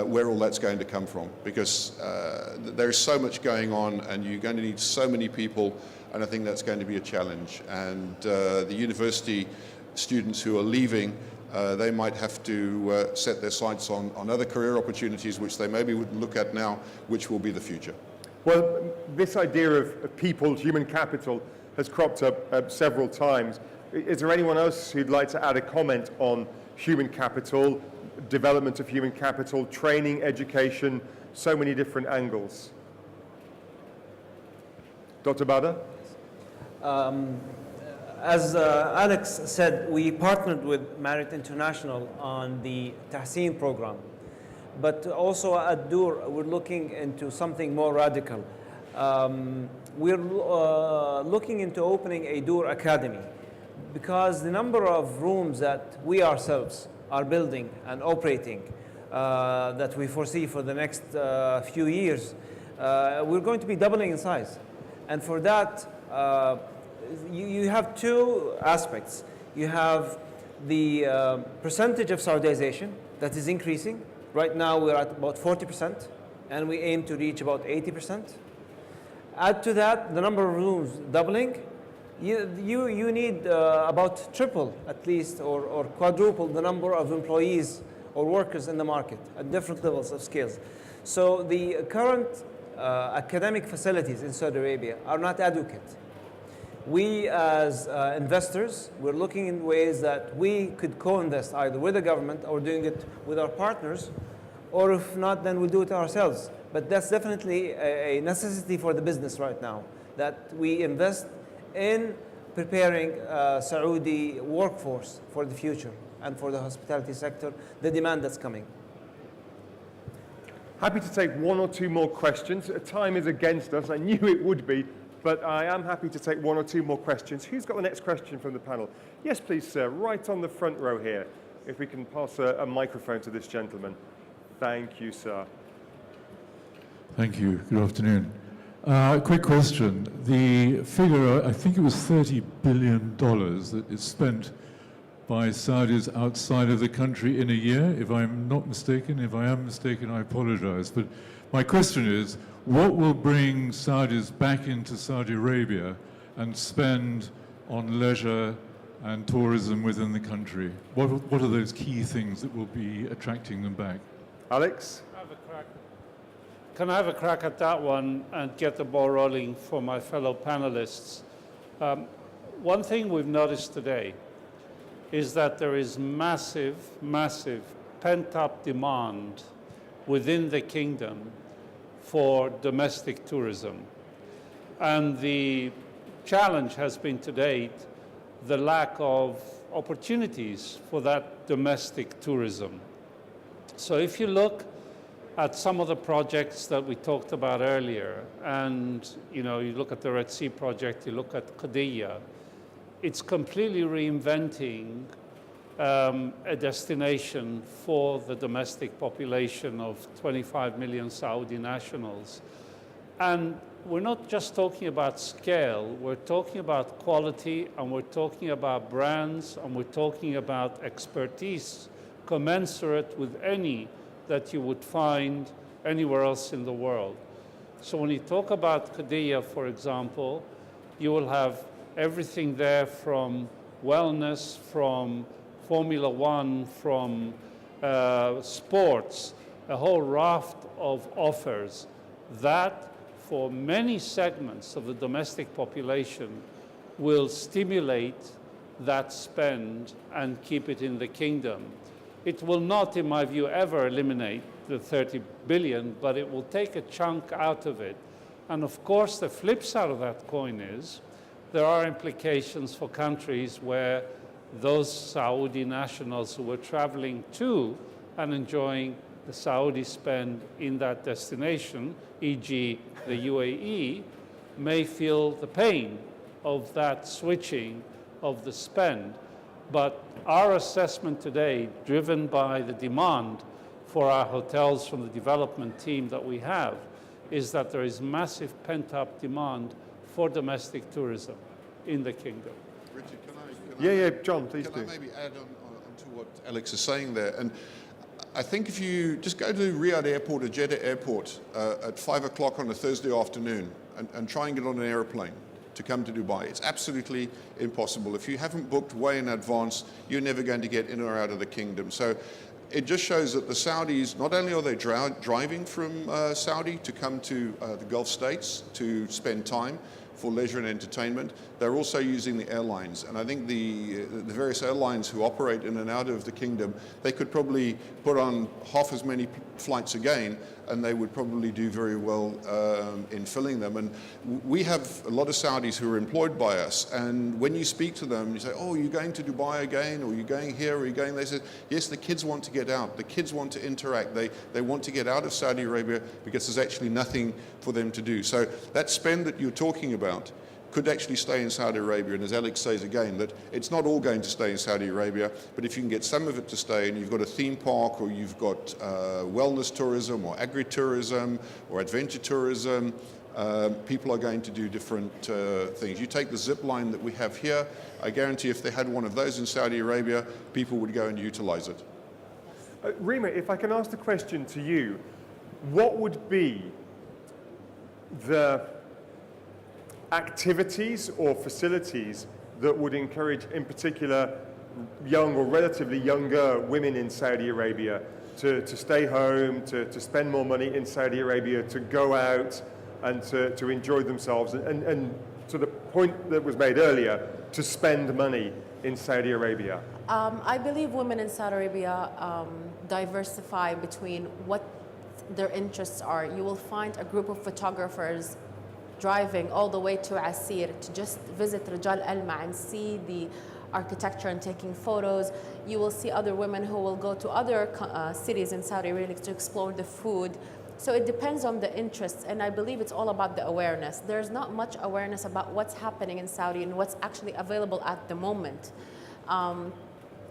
Where all that's going to come from, because there's so much going on and you're going to need so many people, and I think that's going to be a challenge. And the university students who are leaving, they might have to set their sights on other career opportunities which they maybe wouldn't look at now, which will be the future. Well, this idea of people, human capital, has cropped up several times. Is there anyone else who'd like to add a comment on human capital, development of human capital, training, education, so many different angles? Dr. Bada? As Alex said, we partnered with Marriott International on the Tahsin program. But also at Dur, we're looking into something more radical. We're looking into opening a Dur Academy, because the number of rooms that we ourselves are building and operating that we foresee for the next few years, we're going to be doubling in size. And for that, you have two aspects. You have the percentage of Saudization that is increasing. Right now we're at about 40%, and we aim to reach about 80%. Add to that the number of rooms doubling. You need about triple at least, or quadruple the number of employees or workers in the market at different levels of skills. So the current academic facilities in Saudi Arabia are not adequate. We as investors, we're looking in ways that we could co-invest either with the government or doing it with our partners, or if not, then we'll do it ourselves. But that's definitely a necessity for the business right now, that we invest in preparing Saudi workforce for the future and for the hospitality sector, the demand that's coming. Happy to take one or two more questions. Time is against us. I knew it would be, but I am happy to take one or two more questions. Who's got the next question from the panel? Yes, please, sir, right on the front row here. If we can pass a microphone to this gentleman. Thank you, sir. Thank you. Good afternoon. Quick question. The figure, I think it was $30 billion that is spent by Saudis outside of the country in a year, if I'm not mistaken. If I am mistaken, I apologize. But my question is, what will bring Saudis back into Saudi Arabia and spend on leisure and tourism within the country? What are those key things that will be attracting them back? Alex? Can I have a crack at that one and get the ball rolling for my fellow panelists? One thing we've noticed today is that there is massive, massive pent-up demand within the kingdom for domestic tourism. And the challenge has been to date the lack of opportunities for that domestic tourism. So if you look at some of the projects that we talked about earlier, and you look at the Red Sea project, you look at Qiddiya, it's completely reinventing a destination for the domestic population of 25 million Saudi nationals. And we're not just talking about scale, we're talking about quality, and we're talking about brands, and we're talking about expertise commensurate with any that you would find anywhere else in the world. So when you talk about Qiddiya, for example, you will have everything there from wellness, from Formula One, from sports, a whole raft of offers that for many segments of the domestic population will stimulate that spend and keep it in the kingdom. It will not, in my view, ever eliminate the 30 billion, but it will take a chunk out of it. And of course, the flip side of that coin is there are implications for countries where those Saudi nationals who were traveling to and enjoying the Saudis spend in that destination, e.g. the UAE, may feel the pain of that switching of the spend. But our assessment today, driven by the demand for our hotels from the development team that we have, is that there is massive pent-up demand for domestic tourism in the kingdom. Richard, Yeah, John, please can do. I maybe add on to what Alex is saying there? And I think if you just go to Riyadh Airport or Jeddah Airport at 5 o'clock on a Thursday afternoon and try and get on an aeroplane to come to Dubai, it's absolutely impossible. If you haven't booked way in advance, you're never going to get in or out of the kingdom. So it just shows that the Saudis, not only are they driving from Saudi to come to the Gulf states to spend time for leisure and entertainment, they're also using the airlines. And I think the various airlines who operate in and out of the kingdom, they could probably put on half as many flights again, and they would probably do very well in filling them. And we have a lot of Saudis who are employed by us, and when you speak to them, you say, oh, you're going to Dubai again, or you're going here, or you're going, they say, yes, the kids want to get out, the kids want to interact, they want to get out of Saudi Arabia because there's actually nothing for them to do. So that spend that you're talking about could actually stay in Saudi Arabia, and as Alex says again, that it's not all going to stay in Saudi Arabia, but if you can get some of it to stay, and you've got a theme park, or you've got wellness tourism, or agri-tourism, or adventure tourism, people are going to do different things. You take the zip line that we have here, I guarantee if they had one of those in Saudi Arabia, people would go and utilize it. Rima, if I can ask the question to you, what would be the activities or facilities that would encourage, in particular, young or relatively younger women in Saudi Arabia to stay home, to spend more money in Saudi Arabia, to go out and to enjoy themselves, and to the point that was made earlier, to spend money in Saudi Arabia? I believe women in Saudi Arabia diversify between what their interests are. You will find a group of photographers driving all the way to Asir to just visit Rijal Alma and see the architecture and taking photos. You will see other women who will go to other cities in Saudi Arabia to explore the food. So it depends on the interests, and I believe it's all about the awareness. There's not much awareness about what's happening in Saudi and what's actually available at the moment.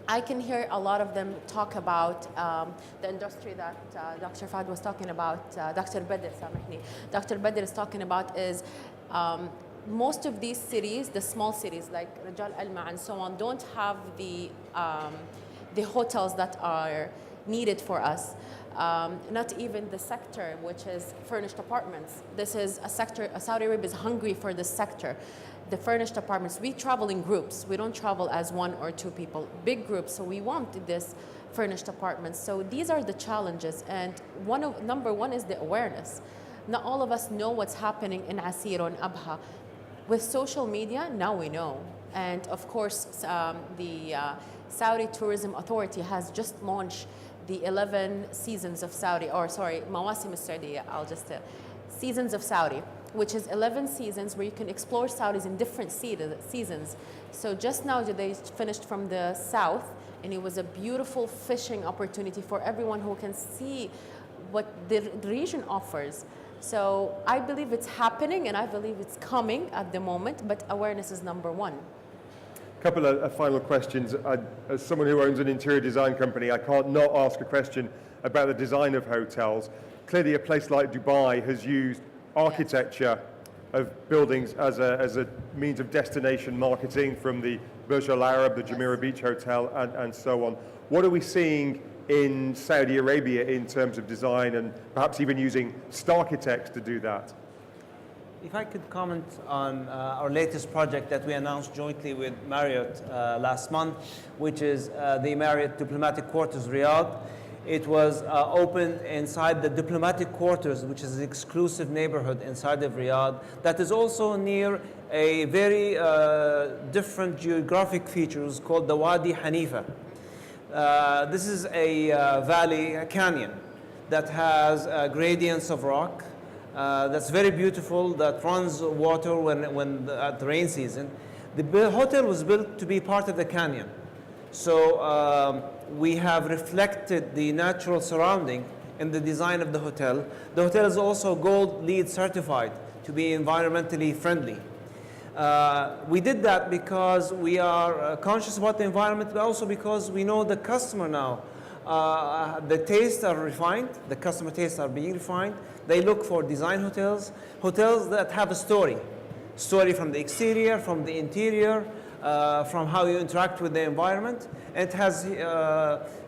I can hear a lot of them talk about the industry that Dr. Fahd was talking about, Dr. Badr, samahni. Dr. Badr is talking about is most of these cities, the small cities like Rijal Alma and so on, don't have the hotels that are needed for us. Not even the sector, which is furnished apartments. This is a sector, Saudi Arabia is hungry for this sector. The furnished apartments, we travel in groups. We don't travel as one or two people, big groups. So we want this furnished apartments. So these are the challenges. And number one is the awareness. Not all of us know what's happening in Asir or in Abha. With social media, now we know. And of course, the Saudi Tourism Authority has just launched the 11 seasons of Saudi, or sorry, Mawasim al-Saudiya, I'll just Seasons of Saudi, which is 11 seasons where you can explore Saudis in different seasons. So just now they finished from the south, and it was a beautiful fishing opportunity for everyone who can see what the region offers. So I believe it's happening, and I believe it's coming at the moment, but awareness is number one. A couple of final questions. As someone who owns an interior design company, I can't not ask a question about the design of hotels. Clearly, a place like Dubai has used architecture of buildings as a means of destination marketing, from the Burj Al Arab, the Jumeirah Beach Hotel, and so on. What are we seeing in Saudi Arabia in terms of design, and perhaps even using Starchitects to do that? If I could comment on our latest project that we announced jointly with Marriott last month, which is the Marriott Diplomatic Quarters Riyadh. It was opened inside the Diplomatic Quarters, which is an exclusive neighborhood inside of Riyadh that is also near a very different geographic features called the Wadi Hanifa. This is a valley, a canyon, that has gradients of rock. That's very beautiful, that runs water at the rain season. The hotel was built to be part of the canyon. So we have reflected the natural surrounding in the design of the hotel. The hotel is also Gold LEED certified to be environmentally friendly. We did that because we are conscious about the environment, but also because we know the customer now. The tastes are refined, the customer tastes are being refined. They look for design hotels, hotels that have a story from the exterior, from the interior, from how you interact with the environment. It has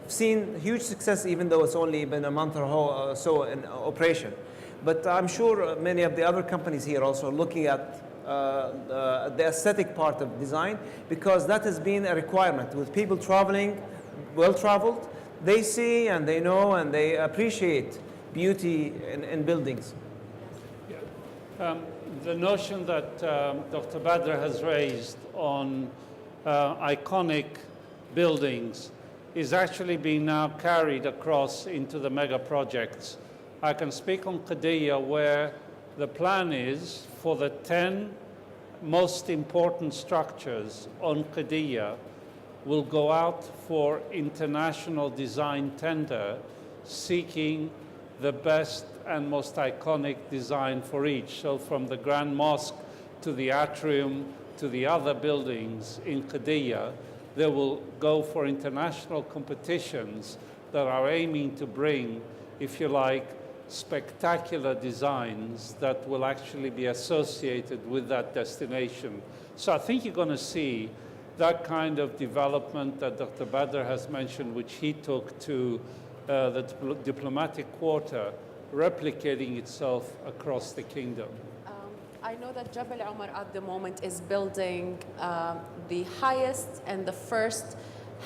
seen huge success, even though it's only been a month or so in operation. But I'm sure many of the other companies here also are looking at the aesthetic part of design, because that has been a requirement. With people traveling, well-traveled, they see and they know and they appreciate beauty in buildings. The notion that Dr. Badr has raised on iconic buildings is actually being now carried across into the mega projects. I can speak on Qiddiya, where the plan is for the 10 most important structures on Qiddiya will go out for international design tender, seeking the best and most iconic design for each. So from the Grand Mosque to the atrium to the other buildings in Qiddiya, they will go for international competitions that are aiming to bring, if you like, spectacular designs that will actually be associated with that destination. So I think you're going to see that kind of development that Dr. Badr has mentioned, which he took to the diplomatic quarter, replicating itself across the kingdom. I know that Jabal Umar at the moment is building the highest and the first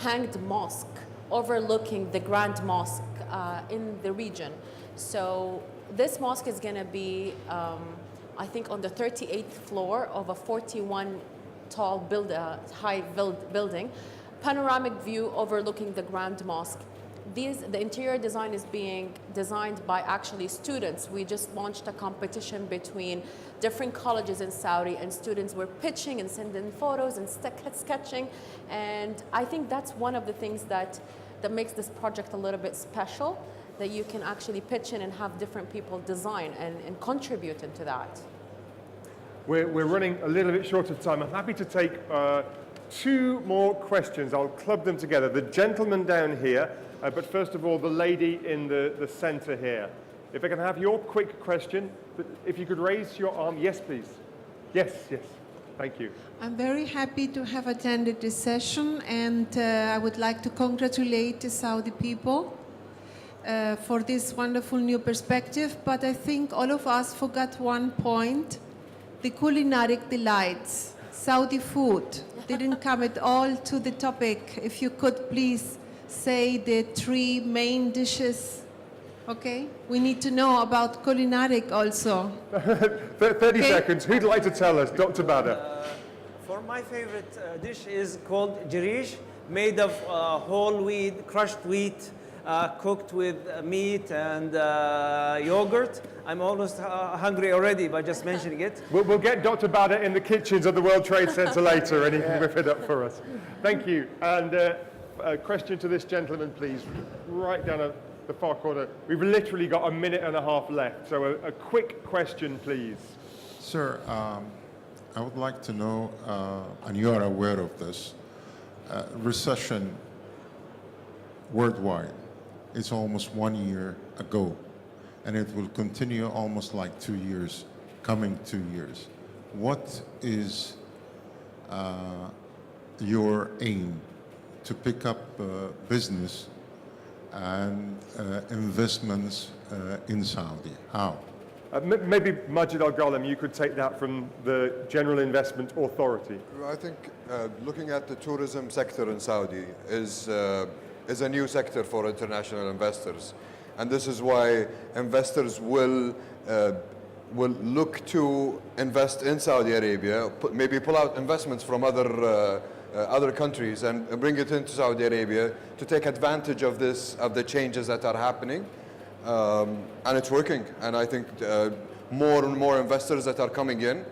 hanged mosque overlooking the Grand Mosque in the region. So this mosque is going to be, I think, on the 38th floor of a 41 tall high building, panoramic view overlooking the Grand Mosque. The interior design is being designed by actually students. We just launched a competition between different colleges in Saudi, and students were pitching and sending photos and sketching. And I think that's one of the things that makes this project a little bit special, that you can actually pitch in and have different people design and contribute into that. We're running a little bit short of time. I'm happy to take 2 more questions. I'll club them together. The gentleman down here, but first of all, the lady in the center here. If I can have your quick question, if you could raise your arm. Yes, please. Yes. Thank you. I'm very happy to have attended this session, and I would like to congratulate the Saudi people for this wonderful new perspective. But I think all of us forgot one point: the culinary delights. Saudi food didn't come at all to the topic. If you could please say the 3 main dishes. Okay? We need to know about culinary also. 30 seconds. Who'd like to tell us? Dr. Badr. For my favorite dish is called jarish, made of whole wheat, crushed wheat, cooked with meat and yogurt. I'm almost hungry already by just mentioning it. We'll get Dr. Badr in the kitchens of the World Trade Center later, and he can whip it up for us. Thank you. And a question to this gentleman, please, right down at the far corner. We've literally got a minute and a half left, so a quick question, please. Sir, I would like to know, and you are aware of this, recession worldwide. It's almost 1 year ago, and it will continue almost like 2 years, coming 2 years. What is your aim to pick up business and investments in Saudi? How? Maybe Majid Al-Ghalam, you could take that from the General Investment Authority. I think looking at the tourism sector in Saudi is a new sector for international investors. And this is why investors will look to invest in Saudi Arabia, maybe pull out investments from other countries and bring it into Saudi Arabia to take advantage of the changes that are happening. And it's working. And I think more and more investors that are coming in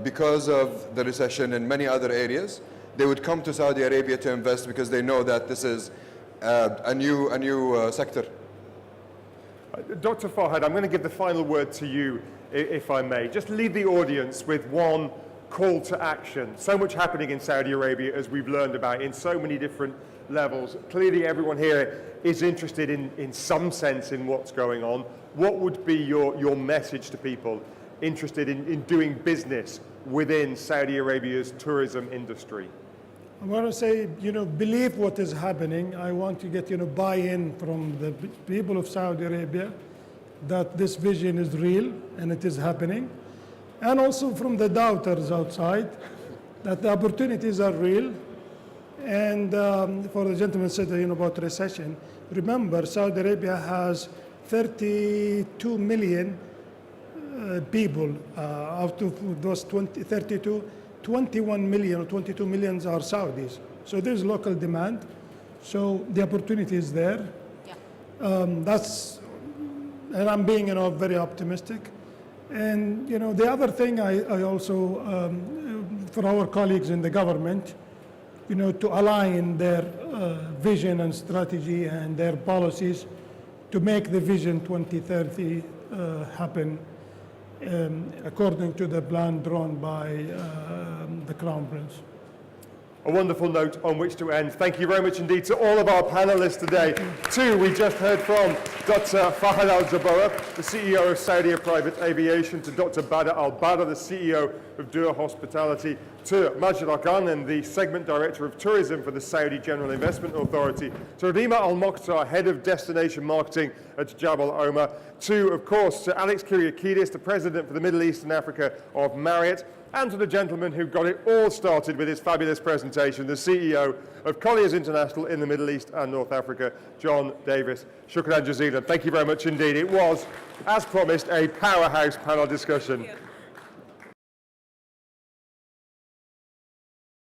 because of the recession in many other areas, they would come to Saudi Arabia to invest because they know that this is a new sector. Dr. Farhad, I'm going to give the final word to you, if I may. Just leave the audience with one call to action. So much happening in Saudi Arabia, as we've learned about, in so many different levels. Clearly, everyone here is interested in some sense in what's going on. What would be your message to people interested in doing business within Saudi Arabia's tourism industry? I want to say, believe what is happening. I want to get, buy-in from the people of Saudi Arabia that this vision is real and it is happening. And also from the doubters outside, that the opportunities are real. And for the gentleman said, about recession, remember, Saudi Arabia has 32 million people. Out of those 32, 21 million or 22 million are Saudis. So there's local demand. So the opportunity is there. Yeah. And I'm being, very optimistic. And, the other thing I also, for our colleagues in the government, to align their vision and strategy and their policies to make the Vision 2030 happen according to the plan drawn by the Crown Prince. A wonderful note on which to end. Thank you very much indeed to all of our panelists today. Two, we just heard from Dr. Farhad Al-Jabbara, the CEO of Saudi Private Aviation, to Dr. Badr Al-Badr, the CEO of Dur Hospitality, to Majid Arkan, and the Segment Director of Tourism for the Saudi General Investment Authority, to Radima Al-Mokhtar, Head of Destination Marketing at Jabal Omar, to, of course, to Alex Kyriakidis, the President for the Middle East and Africa of Marriott, and to the gentleman who got it all started with his fabulous presentation, the CEO of Colliers International in the Middle East and North Africa, John Davis. Shukran jazeelan. Thank you very much indeed. It was, as promised, a powerhouse panel discussion.